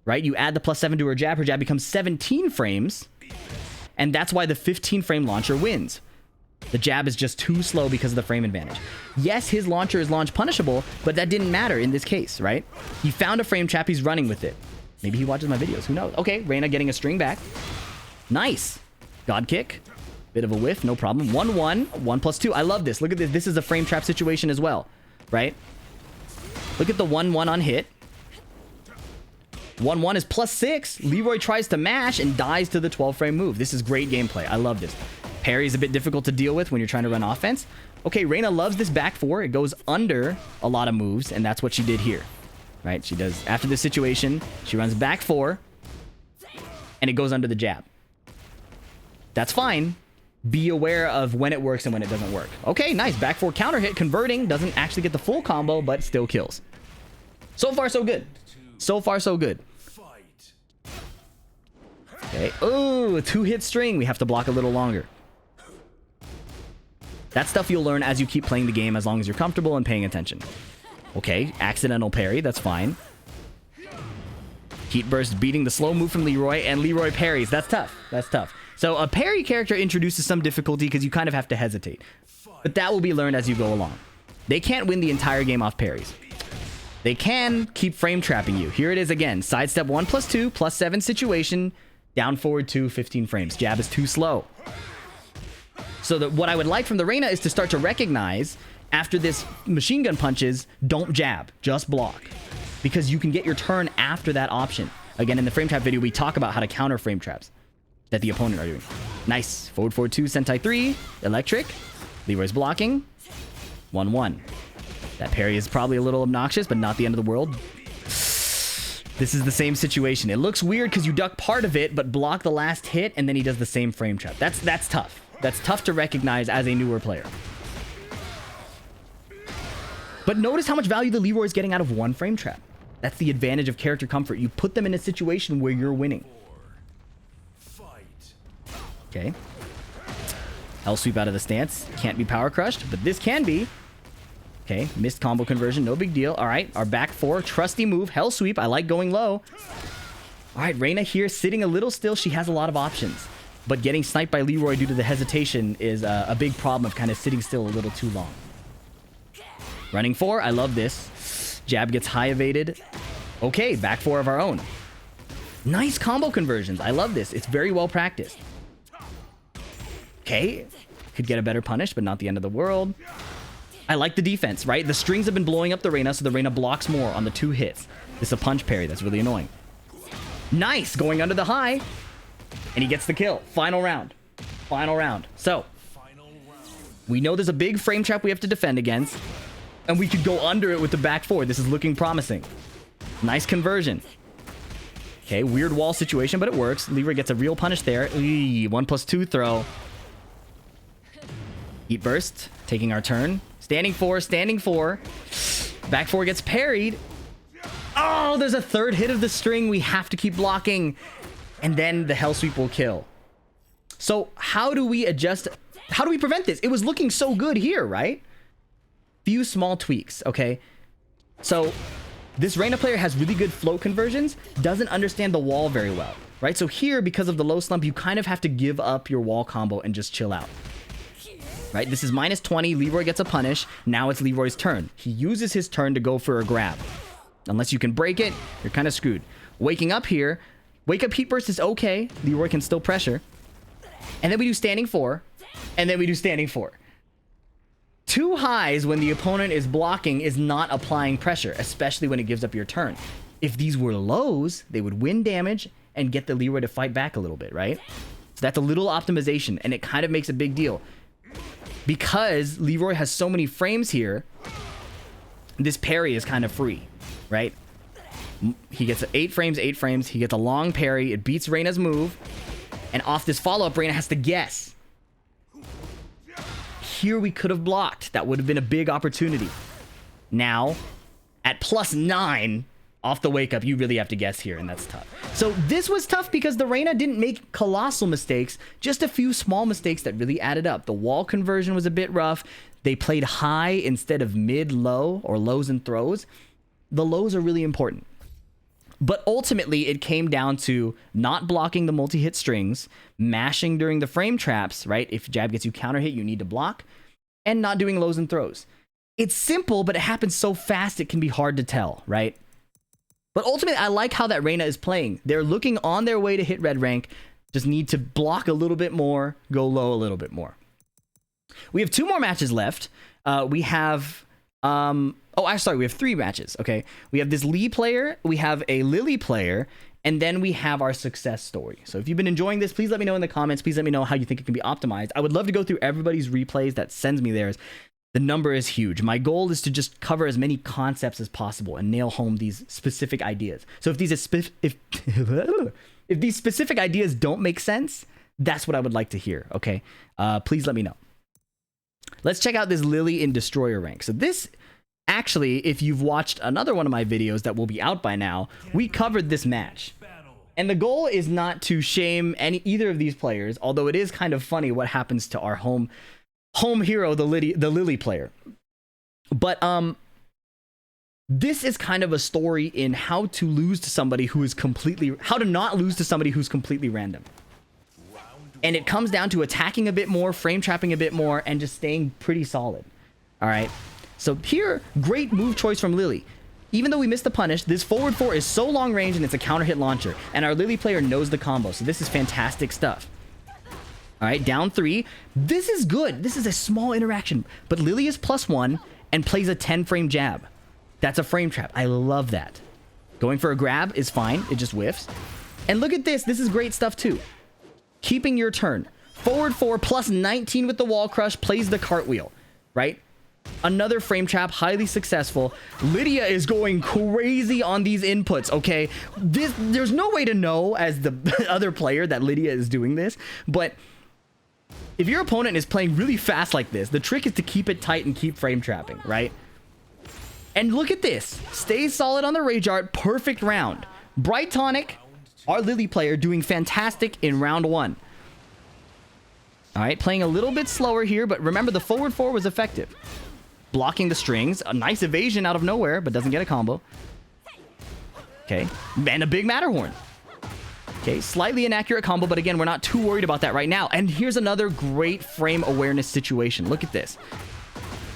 right? You add the +7 to her jab becomes 17 frames, and that's why the 15-frame launcher wins. The jab is just too slow because of the frame advantage. Yes, his launcher is launch punishable, but that didn't matter in this case, right? He found a frame trap, he's running with it. Maybe he watches my videos, who knows? Okay, Reina getting a string back. Nice. God kick. Bit of a whiff, no problem. 1-1, 1+2. I love this. Look at this. This is a frame trap situation as well, right? Look at the 1-1 on hit. 1-1 is +6. Leroy tries to mash and dies to the 12-frame move. This is great gameplay. I love this. Parry is a bit difficult to deal with when you're trying to run offense. Okay, Reina loves this back 4. It goes under a lot of moves, and that's what she did here, right? She does, after this situation, she runs back 4, and it goes under the jab. That's fine. Be aware of when it works and when it doesn't work. Okay, nice. Back 4 counter hit, converting. Doesn't actually get the full combo, but still kills. So far, so good. So far, so good. Okay. Oh, a 2-hit string. We have to block a little longer. That's stuff you'll learn as you keep playing the game, as long as you're comfortable and paying attention. Okay, accidental parry. That's fine. Heat burst beating the slow move from Leroy, and Leroy parries. That's tough. That's tough. So a parry character introduces some difficulty because you kind of have to hesitate. But that will be learned as you go along. They can't win the entire game off parries. They can keep frame trapping you. Here it is again. Sidestep 1+2, +7 situation. Down forward 2, 15 frames. Jab is too slow. So what I would like from the Reina is to start to recognize, after this machine gun punches, don't jab. Just block. Because you can get your turn after that option. Again, in the frame trap video, we talk about how to counter frame traps that the opponent are doing. Nice. Forward 2, Sentai 3. Electric. Leroy's blocking. 1-1. That parry is probably a little obnoxious, but not the end of the world. This is the same situation. It looks weird because you duck part of it, but block the last hit, and then he does the same frame trap. That's tough. That's tough to recognize as a newer player. But notice how much value the Leroy is getting out of one frame trap. That's the advantage of character comfort. You put them in a situation where you're winning. Okay. L sweep out of the stance. Can't be power crushed, but this can be. Okay, missed combo conversion, no big deal. All right, our back four, trusty move, hell sweep. I like going low. All right, Reina here sitting a little still. She has a lot of options, but getting sniped by Leroy due to the hesitation is a big problem of kind of sitting still a little too long. Running four, I love this. Jab gets high evaded. Okay, back four of our own. Nice combo conversions. I love this. It's very well practiced. Okay, could get a better punish, but not the end of the world. I like the defense, right? The strings have been blowing up the Reina, so the Reina blocks more on the 2 hits. This is a punch parry. That's really annoying. Nice, going under the high. And he gets the kill. Final round. Final round. So, we know there's a big frame trap we have to defend against. And we could go under it with the back four. This is looking promising. Nice conversion. Okay, weird wall situation, but it works. Leroy gets a real punish there. 1+2 throw. Heat burst. Taking our turn. Standing four, standing four. Back four gets parried. Oh, there's a third hit of the string. We have to keep blocking. And then the hell sweep will kill. So how do we adjust? How do we prevent this? It was looking so good here, right? Few small tweaks, okay? So this Reina player has really good float conversions, doesn't understand the wall very well, right? So here, because of the low slump, you kind of have to give up your wall combo and just chill out. Right, this is -20. Leroy gets a punish. Now it's Leroy's turn. He uses his turn to go for a grab. Unless you can break it, you're kind of screwed. Waking up here. Wake up heat burst is okay. Leroy can still pressure. And then we do standing four. And then we do standing four. 2 highs when the opponent is blocking is not applying pressure, especially when it gives up your turn. If these were lows, they would win damage and get the Leroy to fight back a little bit, right? So that's a little optimization, and it kind of makes a big deal. Because Leroy has so many frames here, this parry is kind of free, right? He gets 8 frames, 8 frames. He gets a long parry. It beats Reina's move. And off this follow-up, Reina has to guess. Here we could have blocked. That would have been a big opportunity. Now, at +9, off the wake-up, you really have to guess here, and that's tough. So this was tough because the Reina didn't make colossal mistakes, just a few small mistakes that really added up. The wall conversion was a bit rough. They played high instead of mid-low, or lows and throws. The lows are really important. But ultimately, it came down to not blocking the multi-hit strings, mashing during the frame traps, right? If jab gets you counter hit, you need to block, and not doing lows and throws. It's simple, but it happens so fast it can be hard to tell, right? But ultimately, I like how that Reina is playing. They're looking on their way to hit red rank, just need to block a little bit more, go low a little bit more. We have 2 more matches left. We have... we have 3 matches, okay? We have this Lee player, we have a Lili player, and then we have our success story. So if you've been enjoying this, please let me know in the comments. Please let me know how you think it can be optimized. I would love to go through everybody's replays that sends me theirs. The number is huge. My goal is to just cover as many concepts as possible and nail home these specific ideas. So if these if these specific ideas don't make sense, that's what I would like to hear, okay? Please let me know. Let's check out this Lili in Destroyer rank. So this, actually, if you've watched another one of my videos that will be out by now, we covered this match. And the goal is not to shame either of these players, although it is kind of funny what happens to our home hero, the Lili player. But this is kind of a story in how to lose to somebody who is how to not lose to somebody who's completely random. And it comes down to attacking a bit more, frame trapping a bit more, and just staying pretty solid. All right. So here, great move choice from Lili. Even though we missed the punish, this forward 4 is so long range and it's a counter hit launcher. And our Lili player knows the combo. So this is fantastic stuff. All right, down 3. This is good. This is a small interaction. But Lili is +1 and plays a 10 frame jab. That's a frame trap. I love that. Going for a grab is fine. It just whiffs. And look at this. This is great stuff too. Keeping your turn. Forward 4 +19 with the wall crush, plays the cartwheel, right? Another frame trap, highly successful. Lidia is going crazy on these inputs, okay? There's no way to know as the other player that Lidia is doing this, but if your opponent is playing really fast like this, the trick is to keep it tight and keep frame trapping, right? And look at this. Stays solid on the Rage Art, perfect round. Bright Tonic, our Lili player, doing fantastic in round 1. All right, playing a little bit slower here, but remember the forward 4 was effective. blocking the strings. A nice evasion out of nowhere, but doesn't get a combo. Okay, and a big Matterhorn. Okay, slightly inaccurate combo, but again, we're not too worried about that right now. And here's another great frame awareness situation. Look at this.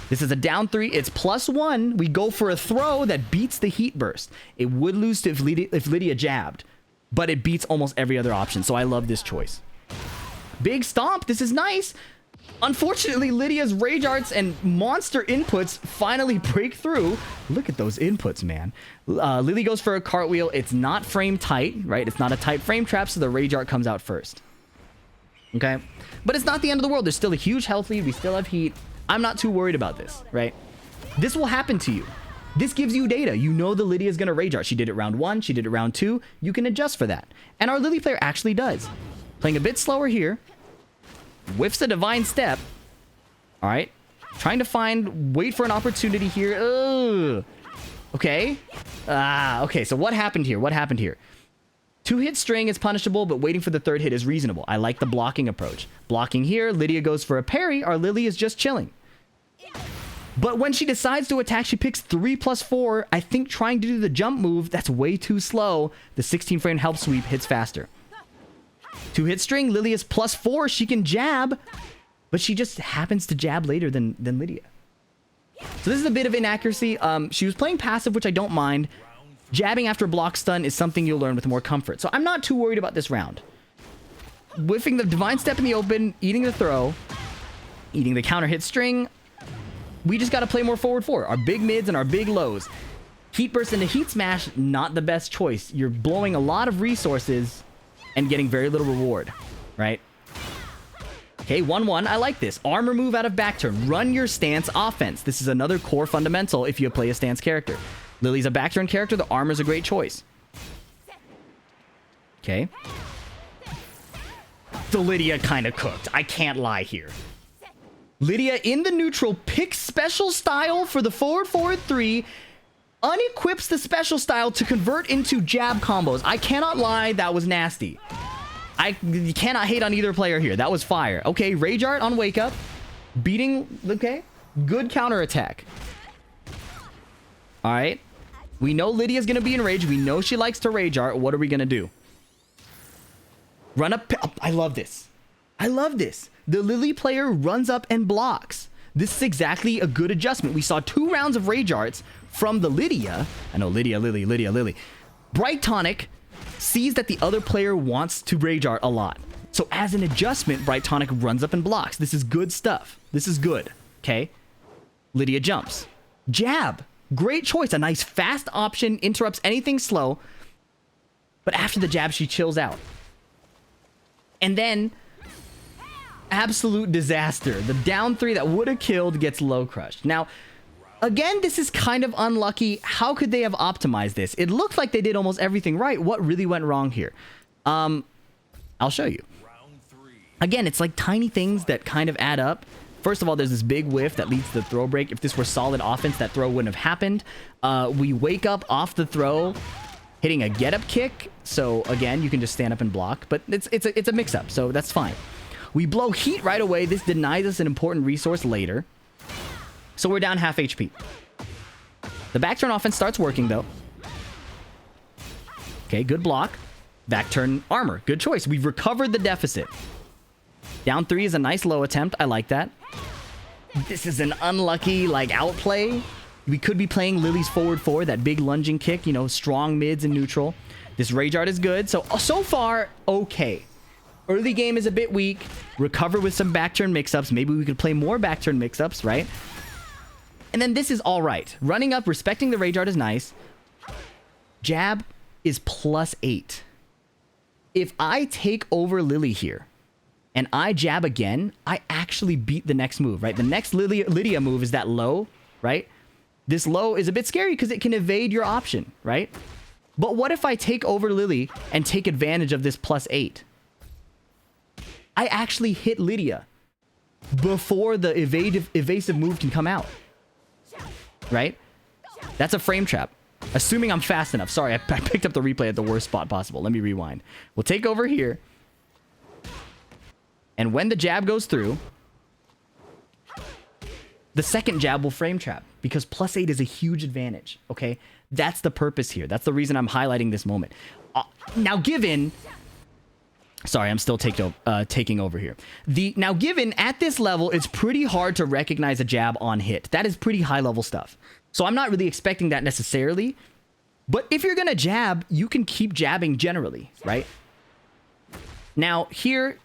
This is a down 3. It's +1. We go for a throw that beats the heat burst. It would lose to if Lidia jabbed, but it beats almost every other option. So I love this choice. Big stomp. This is nice. Unfortunately, Lidia's rage arts and monster inputs finally break through. Look at those inputs, man. Lili goes for a cartwheel. It's not frame tight, right? It's not a tight frame trap, so the rage art comes out first. Okay? But it's not the end of the world. There's still a huge health lead. We still have heat. I'm not too worried about this, right? This will happen to you. This gives you data. You know the Lidia is going to rage art. She did it round 1. She did it round 2. You can adjust for that. And our Lili player actually does. Playing a bit slower here. Whiffs a divine step. All right. Trying to wait for an opportunity here. Ugh. Okay. Okay. So what happened here? What happened here? 2-hit string is punishable, but waiting for the 3rd hit is reasonable. I like the blocking approach. Blocking here. Lidia goes for a parry. Our Lili is just chilling. But when she decides to attack, she picks 3+4. I think trying to do the jump move, that's way too slow. The 16 frame help sweep hits faster. 2-hit string, Lili is +4. She can jab, but she just happens to jab later than Lidia. So this is a bit of inaccuracy. She was playing passive, which I don't mind. Jabbing after block stun is something you'll learn with more comfort. So I'm not too worried about this round. Whiffing the divine step in the open, eating the throw, eating the counter hit string. We just got to play more forward 4. Our big mids and our big lows. Heat burst into heat smash, not the best choice. You're blowing a lot of resources and getting very little reward, right? Okay, 1-1. I like this. Armor move out of back turn. Run your stance offense. This is another core fundamental if you play a stance character. Lili's a back turn character. The armor's a great choice. Okay. The Lidia kind of cooked. I can't lie here. Lidia in the neutral picks special style for the forward 3, unequips the special style to convert into jab combos. I cannot lie, that was nasty. You cannot hate on either player here. That was fire. Okay, rage art on wake up. Beating, okay. Good counter attack. All right. We know Lydia's going to be in rage. We know she likes to rage art. What are we going to do? Run up. I love this. I love this. The Lili player runs up and blocks. This is exactly a good adjustment. We saw 2 rounds of rage arts from the Lidia. I know, Lidia, Lili. Bright Tonic sees that the other player wants to rage art a lot. So as an adjustment, Bright Tonic runs up and blocks. This is good stuff. This is good. Okay. Lidia jumps. Jab. Great choice. A nice fast option. Interrupts anything slow. But after the jab, she chills out. And then absolute disaster. The down 3 that would have killed gets low crushed. Now, again, this is kind of unlucky. How could they have optimized this? It looked like they did almost everything right. What really went wrong here? I'll show you. Again, it's like tiny things that kind of add up. First of all, there's this big whiff that leads to the throw break. If this were solid offense, that throw wouldn't have happened. We wake up off the throw, hitting a get-up kick. So again, you can just stand up and block. But it's a mix-up, so that's fine. We blow heat right away. This denies us an important resource later. So we're down half HP. The back turn offense starts working, though. Okay, good block. Back turn armor. Good choice. We've recovered the deficit. Down 3 is a nice low attempt. I like that. This is an unlucky, outplay. We could be playing Lili's forward 4, that big lunging kick, strong mids and neutral. This rage art is good. So far, okay. Early game is a bit weak. Recover with some back turn mix-ups. Maybe we could play more back turn mix-ups, right? And then this is all right. Running up, respecting the rage art is nice. Jab is +8. If I take over Lili here and I jab again, I actually beat the next move, right? The next Lidia move is that low, right? This low is a bit scary because it can evade your option, right? But what if I take over Lili and take advantage of this +8? I actually hit Lidia before the evasive move can come out. Right? That's a frame trap. Assuming I'm fast enough. Sorry, I picked up the replay at the worst spot possible. Let me rewind. We'll take over here. And when the jab goes through, the second jab will frame trap because +8 is a huge advantage, okay? That's the purpose here. That's the reason I'm highlighting this moment. Now, given... Sorry, I'm still taking over here. Now, given at this level, it's pretty hard to recognize a jab on hit. That is pretty high-level stuff. So I'm not really expecting that necessarily. But if you're going to jab, you can keep jabbing generally, right? Now, here...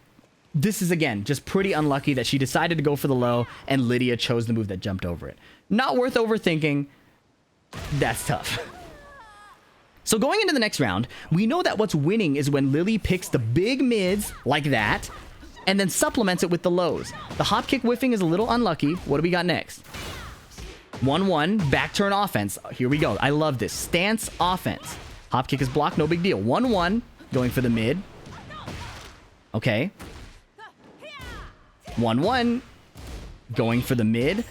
This is, again, just pretty unlucky that she decided to go for the low and Lidia chose the move that jumped over it. Not worth overthinking. That's tough. So going into the next round, we know that what's winning is when Lili picks the big mids like that and then supplements it with the lows. The hop kick whiffing is a little unlucky. What do we got next? 1-1, back turn offense. Here we go. I love this. Stance offense. Hop kick is blocked, no big deal. 1-1, going for the mid. Okay. 1-1, going for the mid.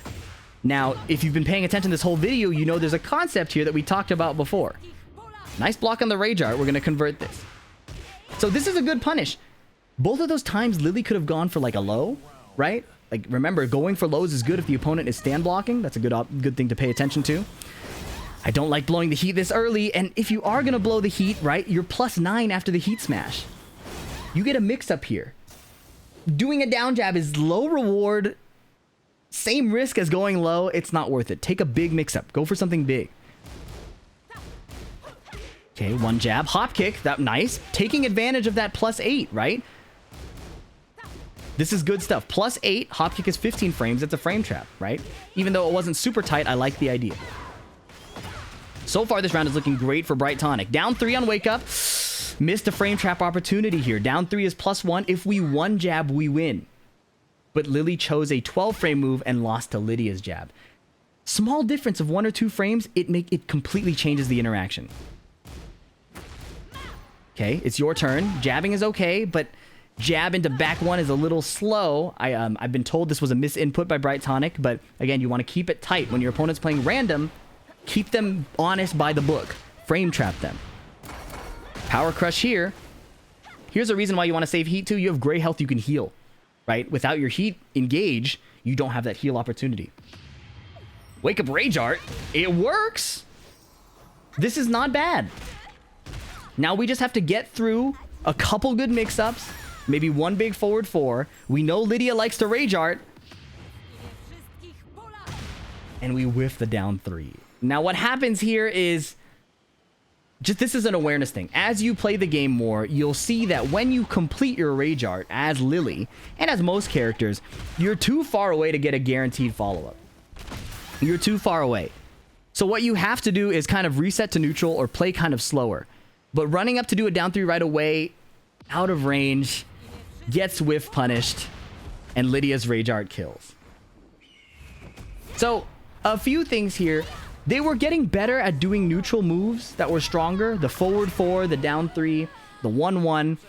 Now, if you've been paying attention this whole video, you know there's a concept here that we talked about before. Nice block on the rage art. We're going to convert this. So this is a good punish. Both of those times, Lili could have gone for like a low, right? Like, remember, going for lows is good if the opponent is stand blocking. That's a good thing to pay attention to. I don't like blowing the heat this early. And if you are going to blow the heat, right, you're +9 after the heat smash. You get a mix-up here. Doing a down jab is low reward, same risk as going low. It's not worth it. Take a big mix-up. Go for something big. Okay, one jab. Hop kick. That nice. Taking advantage of that +8, right? This is good stuff. +8. Hop kick is 15 frames. It's a frame trap, right? Even though it wasn't super tight, I like the idea. So far, this round is looking great for Bright Tonic. Down 3 on wake up. Missed a frame trap opportunity here. Down 3 is +1. If we one jab, we win. But Lili chose a 12 frame move and lost to Lidia's jab. Small difference of 1 or 2 frames, it completely changes the interaction. Okay, it's your turn. Jabbing is okay, but jab into back 1 is a little slow. I've been told this was a misinput by Bright Tonic, but again, you want to keep it tight. When your opponent's playing random, keep them honest by the book. Frame trap them. Power crush here. Here's a reason why you want to save heat too. You have gray health, you can heal, right? Without your heat engage, you don't have that heal opportunity. Wake up rage art. It works. This is not bad. Now we just have to get through a couple good mix-ups, maybe one big forward 4. We know Lidia likes to rage art. And we whiff the down 3. Now what happens here is this is an awareness thing. As you play the game more, you'll see that when you complete your rage art as Lili, and as most characters, you're too far away to get a guaranteed follow-up. You're too far away. So what you have to do is kind of reset to neutral or play kind of slower. But running up to do a down 3 right away, out of range, gets whiff punished, and Lidia's rage art kills. So, a few things here. They were getting better at doing neutral moves that were stronger. The forward 4, the down 3, the 1-1.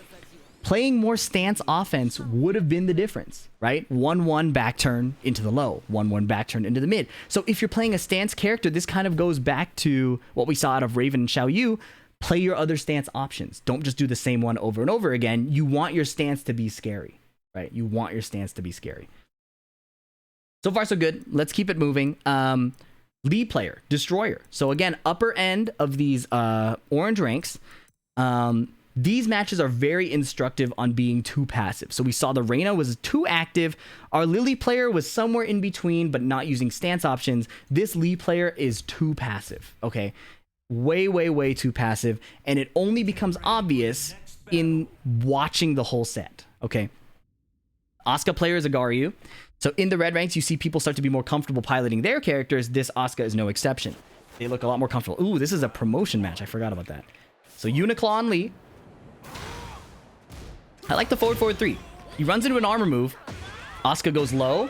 Playing more stance offense would have been the difference, right? 1-1 back turn into the low. 1-1 back turn into the mid. So if you're playing a stance character, this kind of goes back to what we saw out of Raven and Xiaoyu. Play your other stance options. Don't just do the same one over and over again. You want your stance to be scary, right? You want your stance to be scary. So far, so good. Let's keep it moving. Lead player, Destroyer. So again, upper end of these orange ranks. These matches are very instructive on being too passive. So we saw the Reina was too active. Our Lili player was somewhere in between, but not using stance options. This Lee player is too passive, okay? Way, way, way too passive. And it only becomes obvious in watching the whole set, okay? Asuka player is a Garyu. So in the red ranks, you see people start to be more comfortable piloting their characters. This Asuka is no exception. They look a lot more comfortable. Ooh, this is a promotion match. I forgot about that. So Uniqlaw on Lee. I like the forward 3. He runs into an armor move. Asuka goes low.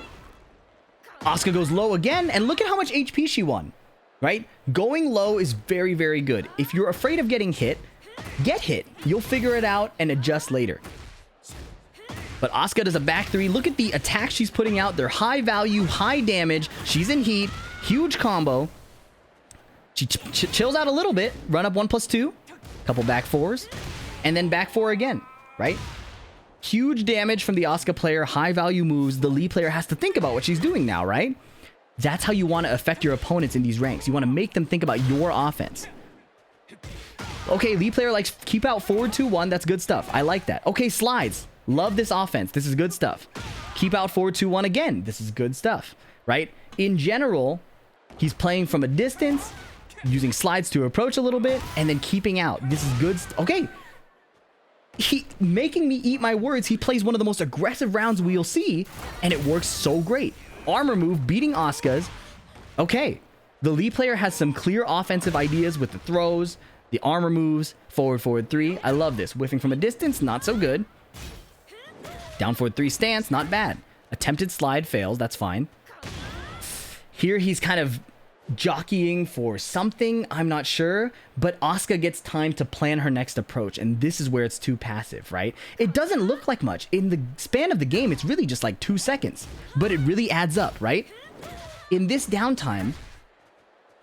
Asuka goes low again. And look at how much HP she won, right? Going low is very, very good. If you're afraid of getting hit, get hit. You'll figure it out and adjust later. But Asuka does a back 3. Look at the attacks she's putting out. They're high value, high damage. She's in heat. Huge combo. She chills out a little bit. Run up 1+2. Couple back 4s. And then back 4 again, right? Huge damage from the Asuka player. High value moves. The Lee player has to think about what she's doing now, right? That's how you want to affect your opponents in these ranks. You want to make them think about your offense. Okay, Lee player likes keep out forward 2-1. That's good stuff. I like that. Okay, slides. Love this offense. This is good stuff. Keep out forward 2-1 again. This is good stuff, right? In general, he's playing from a distance, using slides to approach a little bit, and then keeping out. This is good. Okay. He making me eat my words. He plays one of the most aggressive rounds we'll see, and it works so great. Armor move, beating Asuka's. Okay. The Lee player has some clear offensive ideas with the throws, the armor moves, forward 3. I love this. Whiffing from a distance, not so good. Down forward 3 stance, not bad. Attempted slide fails, that's fine. Here he's kind of jockeying for something, I'm not sure, but Asuka gets time to plan her next approach, and this is where it's too passive, right? It doesn't look like much. In the span of the game, it's really just like 2 seconds, but it really adds up, right? In this downtime,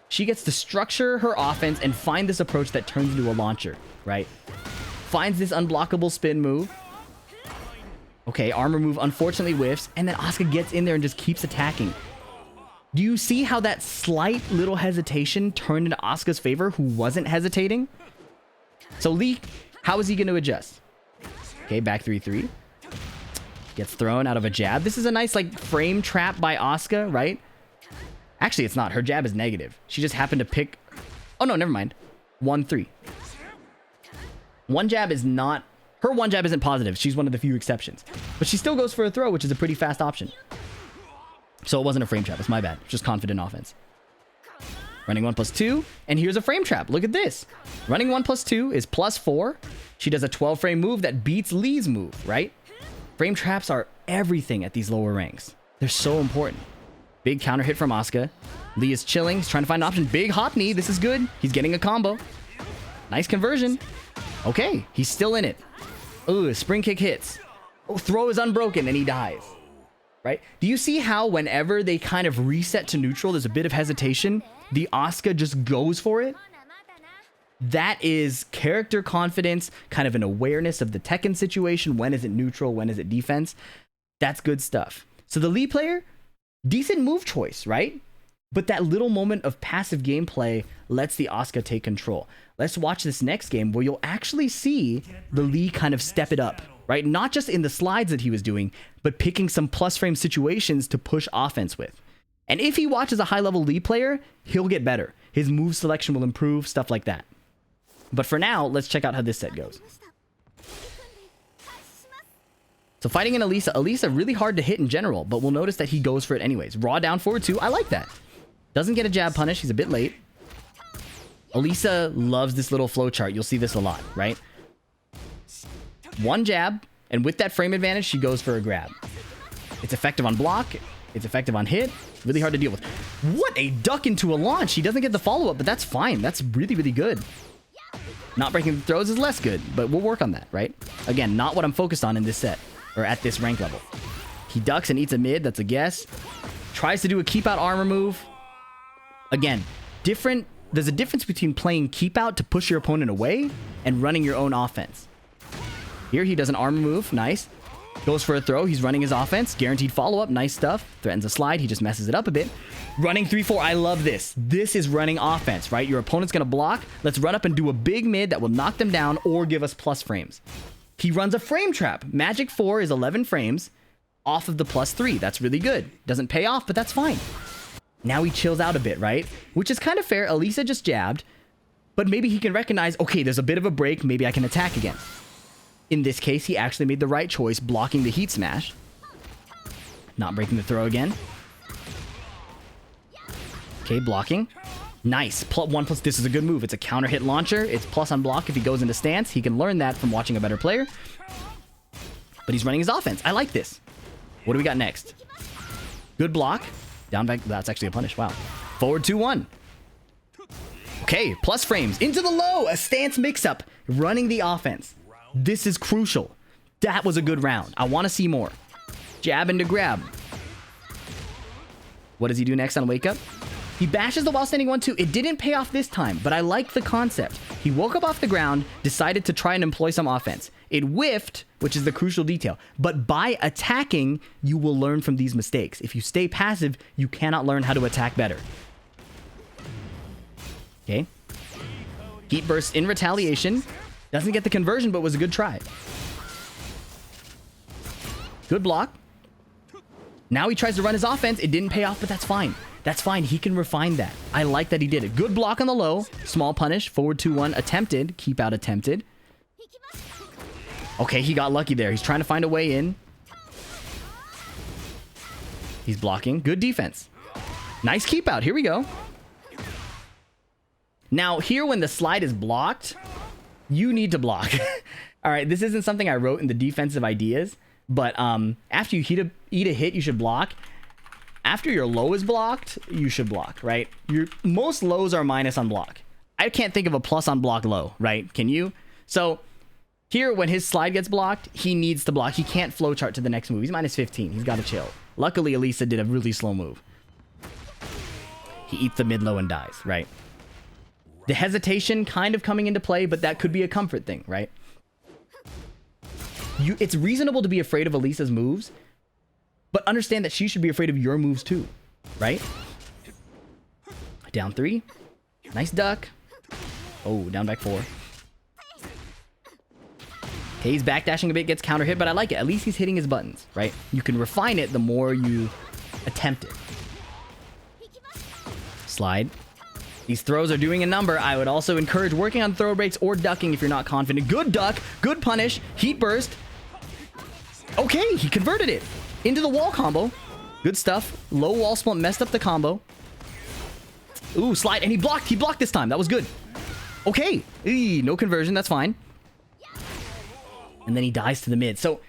she gets to structure her offense and find this approach that turns into a launcher, right? Finds this unblockable spin move. Okay, armor move unfortunately whiffs, and then Asuka gets in there and just keeps attacking. Do you see how that slight little hesitation turned into Asuka's favor, who wasn't hesitating? So Lee, how is he going to adjust? Okay, back 3-3. Gets thrown out of a jab. This is a nice, like, frame trap by Asuka, right? Actually, it's not. Her jab is negative. She just happened to pick... Oh, no, never mind. 1-3. One jab is not... Her one jab isn't positive. She's one of the few exceptions. But she still goes for a throw, which is a pretty fast option. So it wasn't a frame trap. It's my bad. Just confident offense. Running 1+2. And here's a frame trap. Look at this. Running 1+2 is +4. She does a 12 frame move that beats Lee's move, right? Frame traps are everything at these lower ranks. They're so important. Big counter hit from Asuka. Lee is chilling. He's trying to find an option. Big hop knee. This is good. He's getting a combo. Nice conversion. Okay. He's still in it. Ooh, spring kick hits. Oh, throw is unbroken and he dies. Right? Do you see how whenever they kind of reset to neutral, there's a bit of hesitation? The Asuka just goes for it? That is character confidence, kind of an awareness of the Tekken situation. When is it neutral? When is it defense? That's good stuff. So the Lee player, decent move choice, right? But that little moment of passive gameplay lets the Asuka take control. Let's watch this next game where you'll actually see the Lee kind of step it up, right? Not just in the slides that he was doing, but picking some plus frame situations to push offense with. And if he watches a high-level Lee player, he'll get better. His move selection will improve, stuff like that. But for now, let's check out how this set goes. So fighting in Alisa really hard to hit in general, but we'll notice that he goes for it anyways. Raw down forward 2, I like that. Doesn't get a jab punish, he's a bit late. Alisa loves this little flowchart. You'll see this a lot, right? One jab, and with that frame advantage, she goes for a grab. It's effective on block. It's effective on hit. Really hard to deal with. What a duck into a launch. He doesn't get the follow-up, but that's fine. That's really, really good. Not breaking the throws is less good, but we'll work on that, right? Again, not what I'm focused on in this set, or at this rank level. He ducks and eats a mid. That's a guess. Tries to do a keep-out armor move. Again, there's a difference between playing keep-out to push your opponent away and running your own offense. Here he does an armor move. Nice. Goes for a throw. He's running his offense. Guaranteed follow-up. Nice stuff. Threatens a slide. He just messes it up a bit. Running 3-4. I love this. This is running offense, right? Your opponent's going to block. Let's run up and do a big mid that will knock them down or give us plus frames. He runs a frame trap. Magic 4 is 11 frames off of the +3. That's really good. Doesn't pay off, but that's fine. Now he chills out a bit, right? Which is kind of fair. Alisa just jabbed, but maybe he can recognize, okay, there's a bit of a break. Maybe I can attack again. In this case, he actually made the right choice, blocking the heat smash. Not breaking the throw again. Okay, blocking. Nice. +1+. This is a good move. It's a counter hit launcher. It's plus on block if he goes into stance. He can learn that from watching a better player. But he's running his offense. I like this. What do we got next? Good block. Down back. That's actually a punish. Wow. Forward 2-1. Okay, plus frames. Into the low. A stance mix-up. Running the offense. This is crucial. That was a good round. I want to see more. Jab into grab. What does he do next on wake up? He bashes the while standing 1-2. It didn't pay off this time, but I like the concept. He woke up off the ground, decided to try and employ some offense. It whiffed, which is the crucial detail. But by attacking, you will learn from these mistakes. If you stay passive, you cannot learn how to attack better. Okay. Heat burst in retaliation. Doesn't get the conversion, but was a good try. Good block. Now he tries to run his offense. It didn't pay off, but that's fine. That's fine. He can refine that. I like that he did it. Good block on the low. Small punish. Forward 2-1. Attempted. Keep out attempted. Okay, he got lucky there. He's trying to find a way in. He's blocking. Good defense. Nice keep out. Here we go. Now, here when the slide is blocked, you need to block. All right, this isn't something I wrote in the defensive ideas, but after you eat a hit, you should block. After your low is blocked, you should block, right? Most lows are minus on block. I can't think of a plus on block low, right? Can you? So here, when his slide gets blocked, he needs to block. He can't flowchart to the next move. He's minus 15. He's got to chill. Luckily, Alisa did a really slow move. He eats the mid low and dies, right? The hesitation kind of coming into play, but that could be a comfort thing, right? It's reasonable to be afraid of Alisa's moves, but understand that she should be afraid of your moves too, right? Down 3. Nice duck. Oh, down back 4. Okay, he's backdashing a bit, gets counter hit, but I like it. At least he's hitting his buttons, right? You can refine it the more you attempt it. Slide. These throws are doing a number. I would also encourage working on throw breaks or ducking if you're not confident. Good duck. Good punish. Heat burst. Okay, he converted it into the wall combo. Good stuff. Low wall split messed up the combo. Ooh, slide. And he blocked. He blocked this time. That was good. Okay. Eee, no conversion. That's fine. And then he dies to the mid. So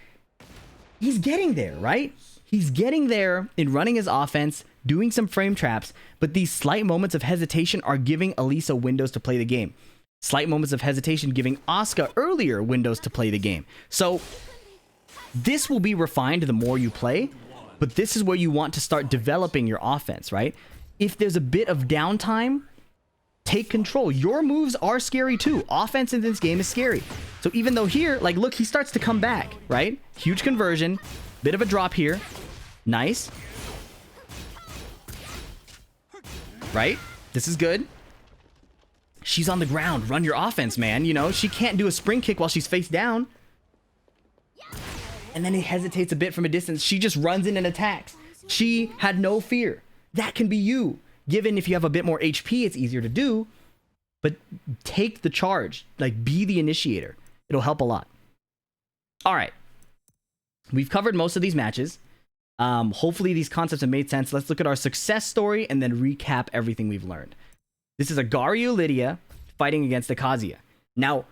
he's getting there, right? He's getting there in running his offense, doing some frame traps, but these slight moments of hesitation are giving Alisa windows to play the game. Slight moments of hesitation giving Asuka earlier windows to play the game. So this will be refined the more you play, but this is where you want to start developing your offense, right? If there's a bit of downtime, take control. Your moves are scary too. Offense in this game is scary. So even though here, like, look, he starts to come back, right? Huge conversion, bit of a drop here. Nice. Right? This is good. She's on the ground. Run your offense, man. You know, she can't do a spring kick while she's face down. And then it hesitates a bit from a distance. She just runs in and attacks. She had no fear. That can be you. Given if you have a bit more HP, it's easier to do. But take the charge. Like, be the initiator. It'll help a lot. All right. We've covered most of these matches. Hopefully these concepts have made sense. Let's look at our success story and then recap everything we've learned. This is a Garyu Lidia fighting against a Kazuya. Now,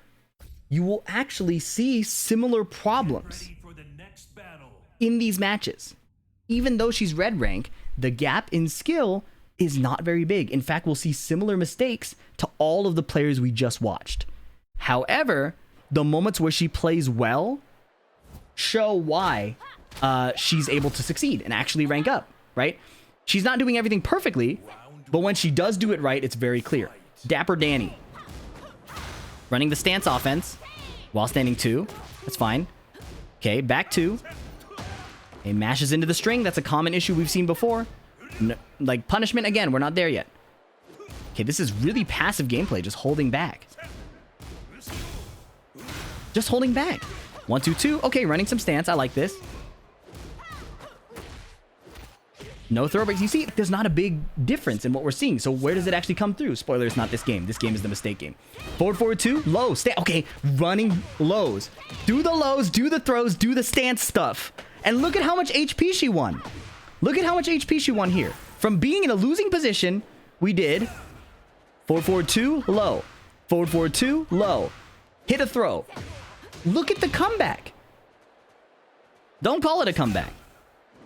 you will actually see similar problems in these matches. Even though she's red rank, the gap in skill is not very big. In fact, we'll see similar mistakes to all of the players we just watched. However, the moments where she plays well show why she's able to succeed and actually rank up, right? She's not doing everything perfectly, but when she does do it right, it's very clear. Dapper Danny. Running the stance offense while standing 2. That's fine. Okay, back 2. It mashes into the string. That's a common issue we've seen before. No, like punishment, again, we're not there yet. Okay, this is really passive gameplay, just holding back. Just holding back. 1, 2, 2. Okay, running some stance. I like this. No throw breaks. You see, there's not a big difference in what we're seeing. So where does it actually come through? Spoiler, it's not this game. This game is the mistake game. Forward, forward 2. Low. Okay, running lows. Do the lows, do the throws, do the stance stuff. And look at how much HP she won. Look at how much HP she won here. From being in a losing position, we did forward, forward 2, low. Forward, forward 2, low. Hit a throw. Look at the comeback. Don't call it a comeback.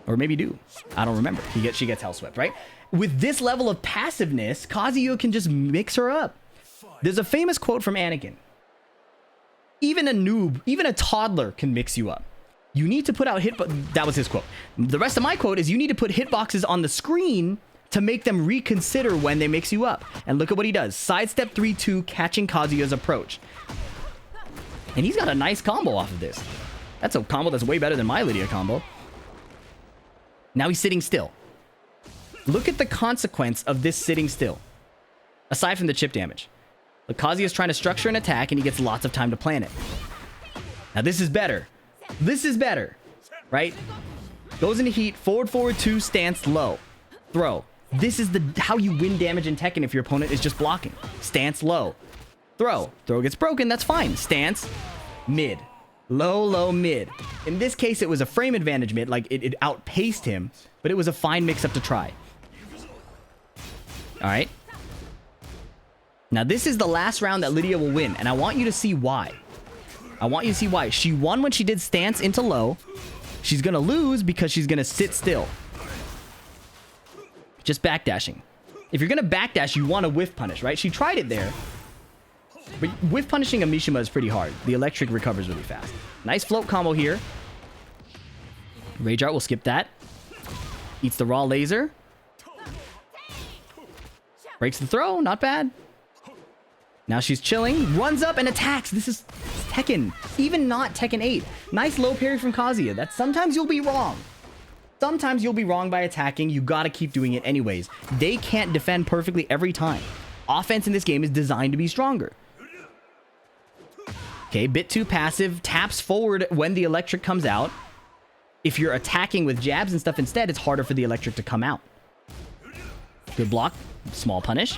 Or maybe do. I don't remember. She gets hell swept, right? With this level of passiveness, Kazuya can just mix her up. There's a famous quote from Anakin. Even a noob, even a toddler can mix you up. You need to put out that was his quote. The rest of my quote is you need to put hitboxes on the screen to make them reconsider when they mix you up. And look at what he does. Sidestep 3-2, catching Kazuya's approach. And he's got a nice combo off of this. That's a combo that's way better than my Lidia combo. Now he's sitting still. Look at the consequence of this sitting still. Aside from the chip damage. Look, Kazuya's trying to structure an attack and he gets lots of time to plan it. Now this is better. This is better. Right? Goes into heat, forward, 2, stance, low. Throw. This is how you win damage in Tekken if your opponent is just blocking. Stance, low. Throw. Throw gets broken, that's fine. Stance, mid. Low, mid. In this case, it was a frame advantage mid. Like, it outpaced him, but it was a fine mix-up to try. Alright. Now, this is the last round that Lidia will win, and I want you to see why. I want you to see why. She won when she did stance into low. She's gonna lose because she's gonna sit still. Just backdashing. If you're gonna backdash, you want to whiff punish, right? She tried it there. But whiff punishing a Mishima is pretty hard. The electric recovers really fast. Nice float combo here. Rage Art will skip that. Eats the raw laser. Breaks the throw. Not bad. Now she's chilling. Runs up and attacks. This is Tekken. Even not Tekken 8. Nice low parry from Kazuya. That sometimes you'll be wrong. Sometimes you'll be wrong by attacking. You gotta keep doing it anyways. They can't defend perfectly every time. Offense in this game is designed to be stronger. Okay, bit too passive. Taps forward when the electric comes out. If you're attacking with jabs and stuff instead, it's harder for the electric to come out. Good block. Small punish.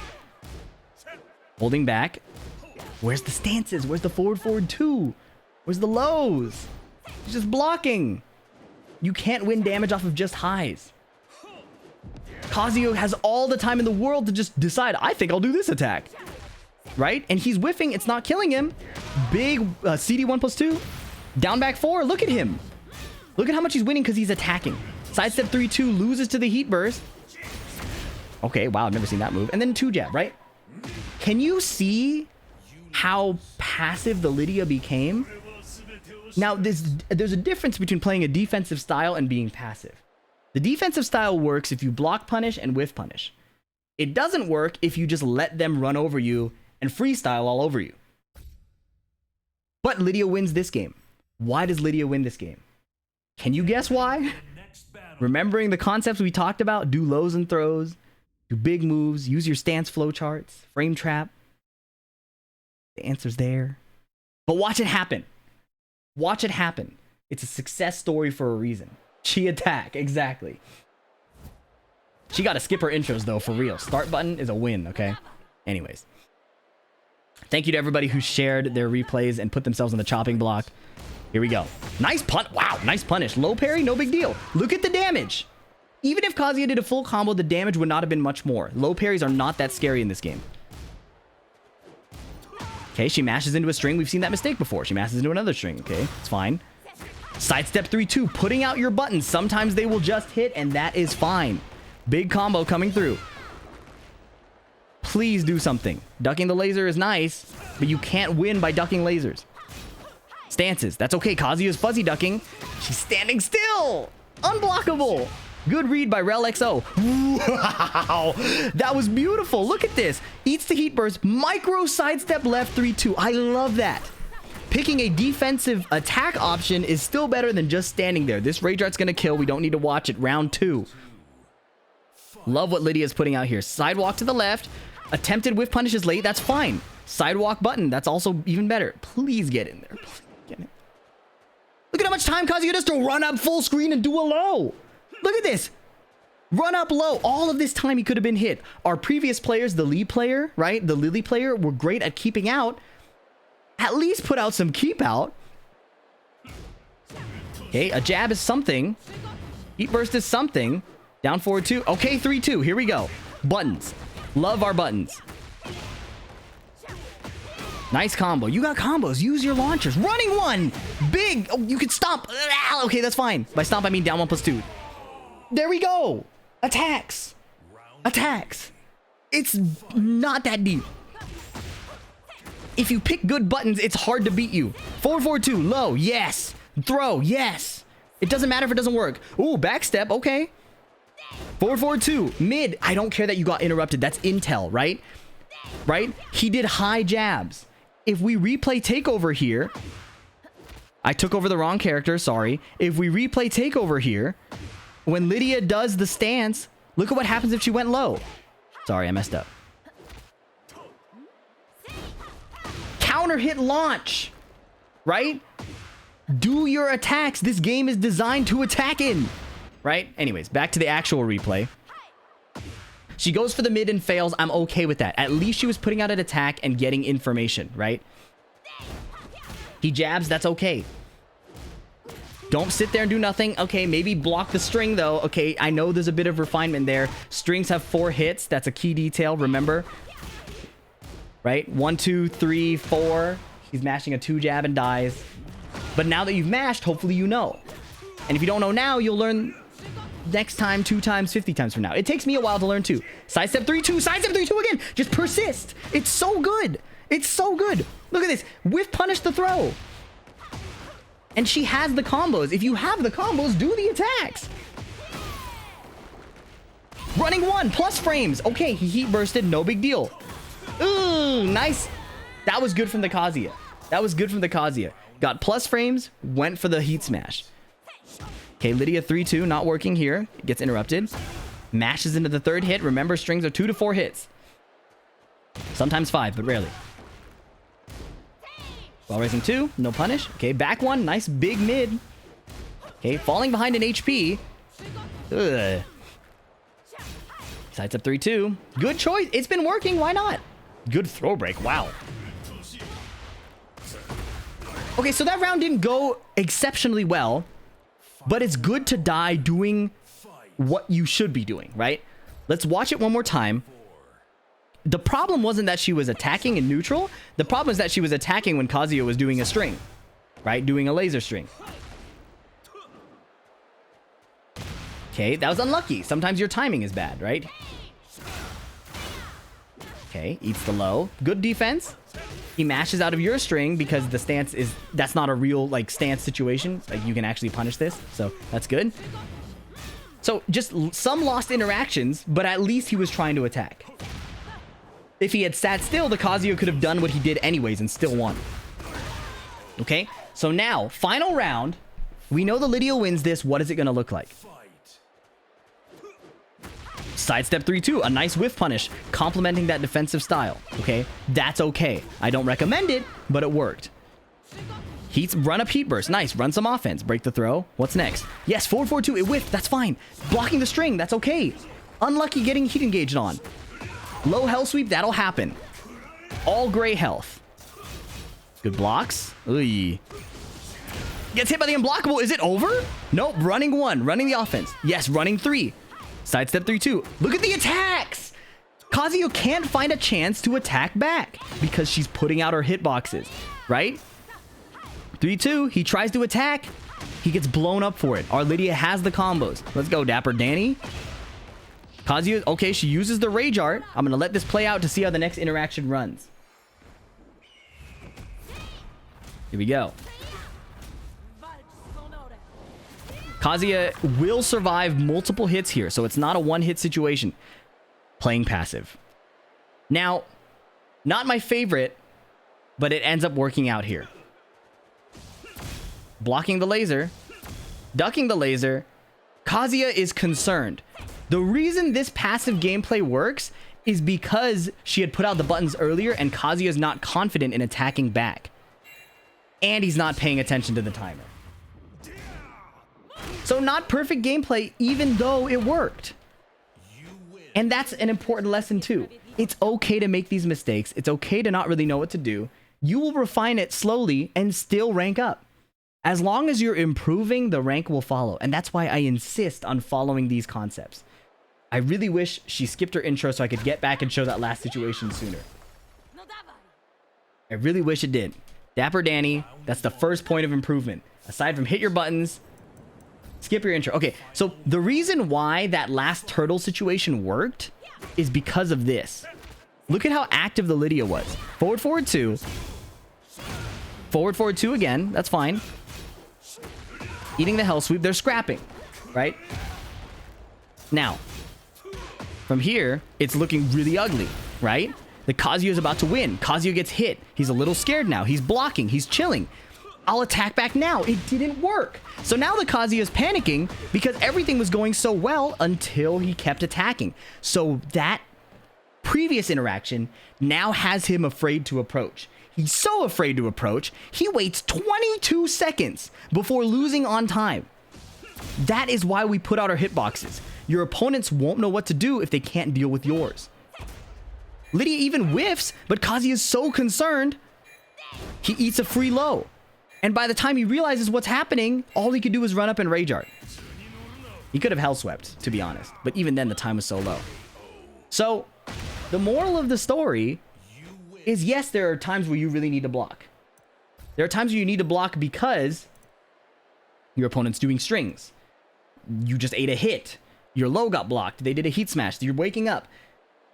Holding back. Where's the stances? Where's the forward 2? Where's the lows? He's just blocking. You can't win damage off of just highs. Kazuya has all the time in the world to just decide, I think I'll do this attack. Right? And he's whiffing. It's not killing him. Big CD 1+2. Down back 4. Look at him. Look at how much he's winning because he's attacking. Sidestep 3-2. Loses to the heat burst. Okay, wow. I've never seen that move. And then 2 jab, right? Can you see how passive the Lidia became? Now, there's a difference between playing a defensive style and being passive. The defensive style works if you block punish and whiff punish. It doesn't work if you just let them run over you and freestyle all over you. But Lidia wins this game. Why does Lidia win this game? Can you guess why? Remembering the concepts we talked about, do lows and throws, do big moves, use your stance flowcharts, frame trap. The answer's there. But watch it happen. Watch it happen. It's a success story for a reason. She attack, exactly. She got to skip her intros though, for real. Start button is a win, okay? Anyways. Thank you to everybody who shared their replays and put themselves on the chopping block. Here we go. Nice punt. Wow, nice punish. Low parry, no big deal. Look at the damage. Even if Kazuya did a full combo, the damage would not have been much more. Low parries are not that scary in this game. Okay, she mashes into a string. We've seen that mistake before. She mashes into another string. Okay, it's fine. Sidestep 3-2. Putting out your buttons. Sometimes they will just hit, and that is fine. Big combo coming through. Please do something. Ducking the laser is nice, but you can't win by ducking lasers. Stances. That's okay. Kazuya's fuzzy ducking. She's standing still. Unblockable. Good read by RelXO. Wow. That was beautiful. Look at this. Eats the heat burst. Micro sidestep left 3-2. I love that. Picking a defensive attack option is still better than just standing there. This Rage Art's going to kill. We don't need to watch it. Round 2. Love what Lidia's putting out here. Sidewalk to the left. Attempted whiff punish is late. That's fine. Sidewalk button. That's also even better. Please get in there. Please get in. Look at how much time Kazuya does to run up full screen and do a low. Look at this. Run up low. All of this time he could have been hit. Our previous players, the Lee player, right? The Lili player, were great at keeping out. At least put out some keep out. Okay, a jab is something. Heat burst is something. Down forward 2. Okay, 3-2. Here we go. Buttons. Love our buttons. Nice combo. You got combos. Use your launchers. Running one. Big. Oh, you can stomp. Okay, that's fine. By stomp, I mean down 1+2. There we go. Attacks. Attacks. It's not that deep. If you pick good buttons, it's hard to beat you. Forward 4-2. Low. Yes. Throw. Yes. It doesn't matter if it doesn't work. Ooh, backstep. Okay. Forward 4-2. Mid. I don't care that you got interrupted. That's intel, right? Right? He did high jabs. If we replay takeover here, I took over the wrong character, sorry. If we replay takeover here, when Lidia does the stance, look at what happens if she went low. Sorry, I messed up. Counter hit launch, right? Do your attacks. This game is designed to attack in, right? Anyways, back to the actual replay. She goes for the mid and fails. I'm okay with that. At least she was putting out an attack and getting information, right? He jabs, that's okay. Don't sit there and do nothing. Okay, maybe block the string though. Okay, I know there's a bit of refinement there. Strings have 4 hits. That's a key detail, remember? Right? 1, 2, 3, 4. He's mashing a 2 jab and dies. But now that you've mashed, hopefully you know. And if you don't know now, you'll learn next time, 2 times, 50 times from now. It takes me a while to learn too. Sidestep 3-2, sidestep 3-2 again. Just persist. It's so good. It's so good. Look at this. Whiff punish the throw. And she has the combos. If you have the combos, do the attacks. Running 1, plus frames. Okay, he heat bursted, no big deal. Ooh, nice. That was good from the Kazuya. That was good from the Kazuya. Got plus frames, went for the heat smash. Okay, Lidia 3-2, not working here. Gets interrupted. Mashes into the 3rd hit. Remember, strings are 2 to 4 hits. Sometimes 5, but rarely. While raising 2, no punish. Okay, back 1, nice big mid. Okay, falling behind in HP. Ugh. Sidestep 3-2. Good choice. It's been working. Why not? Good throw break. Wow. Okay, so that round didn't go exceptionally well, but it's good to die doing what you should be doing, right? Let's watch it one more time. The problem wasn't that she was attacking in neutral. The problem is that she was attacking when Kazuya was doing a string, right? Doing a laser string. Okay, that was unlucky. Sometimes your timing is bad, right? Okay, eats the low. Good defense. He mashes out of your string because the stance is... That's not a real, like, stance situation. Like, you can actually punish this. So, that's good. So, just some lost interactions, but at least he was trying to attack. If he had sat still, the Kazuya could have done what he did anyways and still won. Okay? So now, final round. We know the Lidia wins this. What is it going to look like? Sidestep 3-2, a nice whiff punish, complementing that defensive style. Okay, that's okay. I don't recommend it, but it worked. Run up heat burst, nice. Run some offense, break the throw. What's next? Yes, 4-4-2, it whiffed, that's fine. Blocking the string, that's okay. Unlucky getting heat engaged on. Low hell sweep, that'll happen. All gray health. Good blocks. Oy. Gets hit by the unblockable. Is it over? Nope, running 1, running the offense. Yes, running 3. Sidestep 3-2. Look at the attacks! Kazuya can't find a chance to attack back because she's putting out her hitboxes, right? 3-2. He tries to attack. He gets blown up for it. Our Lidia has the combos. Let's go, Dapper Danny. Kazuya, okay, she uses the Rage Art. I'm going to let this play out to see how the next interaction runs. Here we go. Kazuya will survive multiple hits here, so it's not a one-hit situation. Playing passive. Now, not my favorite, but it ends up working out here. Blocking the laser. Ducking the laser. Kazuya is concerned. The reason this passive gameplay works is because she had put out the buttons earlier and Kazuya is not confident in attacking back. And he's not paying attention to the timer. So not perfect gameplay, even though it worked. And that's an important lesson too. It's okay to make these mistakes. It's okay to not really know what to do. You will refine it slowly and still rank up. As long as you're improving, the rank will follow. And that's why I insist on following these concepts. I really wish she skipped her intro so I could get back and show that last situation sooner. I really wish it did. Dapper Danny, that's the first point of improvement. Aside from hit your buttons, skip your intro. Okay, so the reason why that last turtle situation worked is because of this. Look at how active the Lidia was. Forward, forward 2. Forward, forward 2 again. That's fine. Eating the hell sweep. They're scrapping, right? Now, from here, it's looking really ugly, right? The Kazuya is about to win. Kazuya gets hit. He's a little scared now. He's blocking. He's chilling. I'll attack back now. It didn't work. So now the Kazuya is panicking because everything was going so well until he kept attacking. So that previous interaction now has him afraid to approach. He's so afraid to approach, he waits 22 seconds before losing on time. That is why we put out our hitboxes. Your opponents won't know what to do if they can't deal with yours. Lidia even whiffs, but Kazuya is so concerned, he eats a free low. And by the time he realizes what's happening, all he could do is run up and rage art. He could have hell swept, to be honest, but even then the time was so low. So, the moral of the story is, yes, there are times where you really need to block. There are times where you need to block because your opponent's doing strings. You just ate a hit. Your low got blocked. They did a heat smash. You're waking up.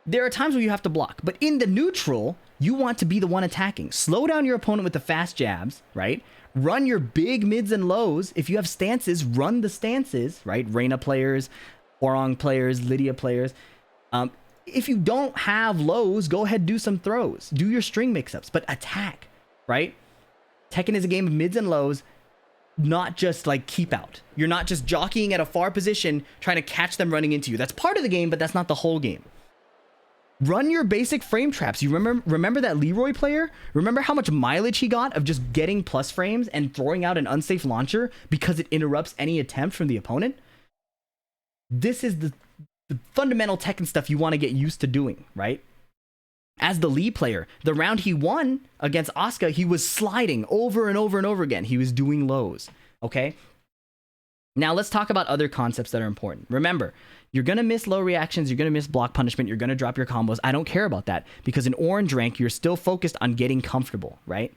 There are times where you have to block. But in the neutral, you want to be the one attacking. Slow down your opponent with the fast jabs, right? Run your big mids and lows. If you have stances, run the stances, right? Reina players, Hwoarang players, Lidia players. If you don't have lows, go ahead, do some throws. Do your string mix-ups, but attack, right? Tekken is a game of mids and lows, not just like keep out. You're not just jockeying at a far position, trying to catch them running into you. That's part of the game, but that's not the whole game. Run your basic frame traps. You remember that Leroy player? Remember how much mileage he got of just getting plus frames and throwing out an unsafe launcher because it interrupts any attempt from the opponent? This is the fundamental Tekken stuff you want to get used to doing, right? As the Lee player, the round he won against Asuka, he was sliding over and over and over again. He was doing lows, okay? Now let's talk about other concepts that are important. Remember, you're going to miss low reactions, you're going to miss block punishment, you're going to drop your combos. I don't care about that because in orange rank, you're still focused on getting comfortable, right?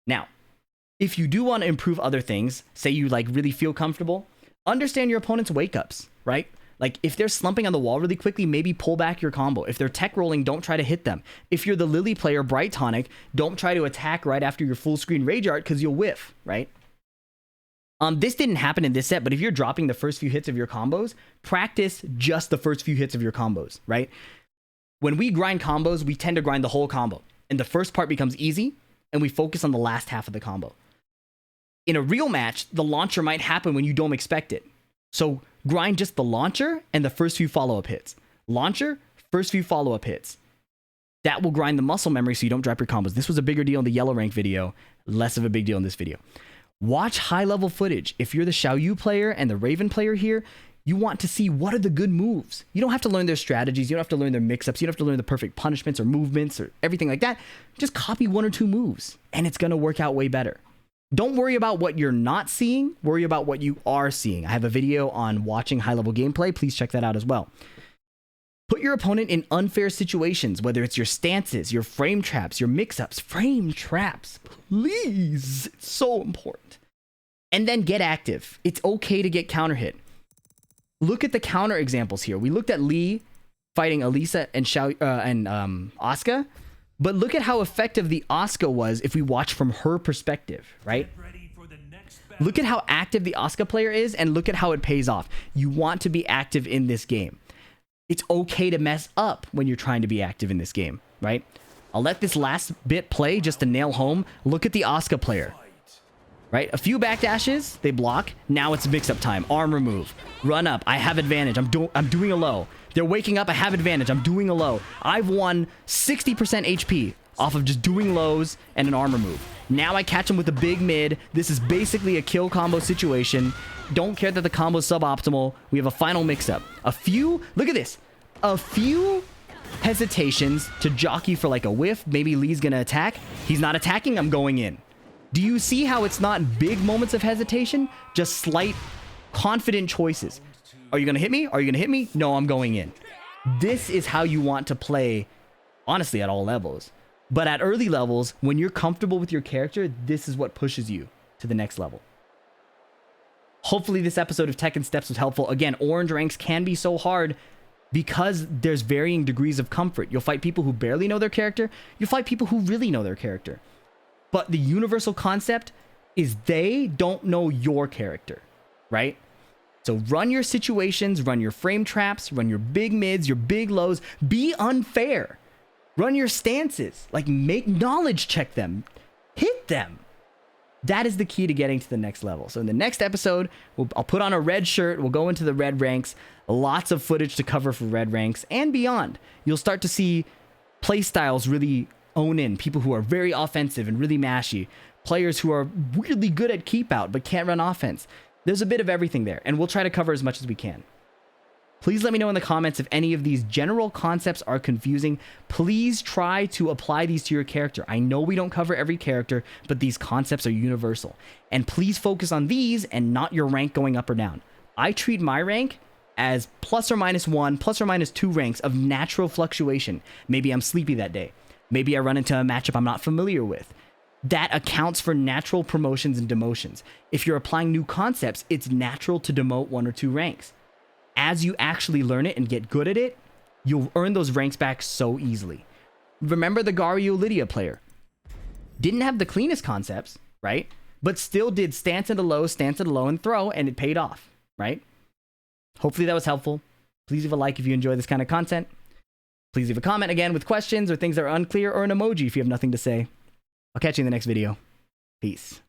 Now, if you do want to improve other things, say you like really feel comfortable, understand your opponent's wake-ups, right? Like if they're slumping on the wall really quickly, maybe pull back your combo. If they're tech rolling, don't try to hit them. If you're the Lili player, Bright Tonic, don't try to attack right after your full screen rage art because you'll whiff, right? This didn't happen in this set, but if you're dropping the first few hits of your combos, practice just the first few hits of your combos, right? When we grind combos, we tend to grind the whole combo. And the first part becomes easy, and we focus on the last half of the combo. In a real match, the launcher might happen when you don't expect it. So grind just the launcher and the first few follow-up hits. Launcher, first few follow-up hits. That will grind the muscle memory so you don't drop your combos. This was a bigger deal in the yellow rank video, less of a big deal in this video. Watch high-level footage. If you're the Xiaoyu player and the Raven player here, you want to see what are the good moves. You don't have to learn their strategies. You don't have to learn their mix-ups. You don't have to learn the perfect punishments or movements or everything like that. Just copy one or two moves, and it's going to work out way better. Don't worry about what you're not seeing. Worry about what you are seeing. I have a video on watching high-level gameplay. Please check that out as well. Put your opponent in unfair situations, whether it's your stances, your frame traps, your mix-ups. Frame traps, please. It's so important. And then get active. It's okay to get counter hit. Look at the counter examples here. We looked at Lee fighting Alisa and Asuka, but look at how effective the Asuka was if we watch from her perspective, right? Look at how active the Asuka player is and look at how it pays off. You want to be active in this game. It's okay to mess up when you're trying to be active in this game, right? I'll let this last bit play just to nail home. Look at the Asuka player, right? A few backdashes, they block. Now it's mix-up time. Arm remove. Run up. I have advantage. I'm doing a low. They're waking up. I have advantage. I'm doing a low. I've won 60% HP off of just doing lows and an arm remove. Now I catch him with a big mid. This is basically a kill combo situation. Don't care that the combo's suboptimal. We have a final mix-up. Look at this. A few hesitations to jockey for like a whiff. Maybe Lee's gonna attack. He's not attacking. I'm going in. Do you see how it's not big moments of hesitation? Just slight, confident choices. Are you gonna hit me? Are you gonna hit me? No, I'm going in. This is how you want to play, honestly, at all levels. But at early levels, when you're comfortable with your character, this is what pushes you to the next level. Hopefully this episode of Tekken Steps was helpful. Again, orange ranks can be so hard because there's varying degrees of comfort. You'll fight people who barely know their character. You'll fight people who really know their character. But the universal concept is they don't know your character, right? So run your situations, run your frame traps, run your big mids, your big lows. Be unfair. Run your stances. Like, make knowledge check them. Hit them. That is the key to getting to the next level. So in the next episode, I'll put on a red shirt. We'll go into the red ranks. Lots of footage to cover for red ranks and beyond. You'll start to see playstyles really own in. People who are very offensive and really mashy. Players who are really good at keep out but can't run offense. There's a bit of everything there. And we'll try to cover as much as we can. Please let me know in the comments if any of these general concepts are confusing. Please try to apply these to your character. I know we don't cover every character, but these concepts are universal. And please focus on these and not your rank going up or down. I treat my rank as plus or minus 1, plus or minus 2 ranks of natural fluctuation. Maybe I'm sleepy that day. Maybe I run into a matchup I'm not familiar with. That accounts for natural promotions and demotions. If you're applying new concepts, it's natural to demote 1 or 2 ranks. As you actually learn it and get good at it, you'll earn those ranks back so easily. Remember the Garyu Lidia player. Didn't have the cleanest concepts, right? But still did stance into low, and throw, and it paid off, right? Hopefully that was helpful. Please leave a like if you enjoy this kind of content. Please leave a comment again with questions or things that are unclear, or an emoji if you have nothing to say. I'll catch you in the next video. Peace.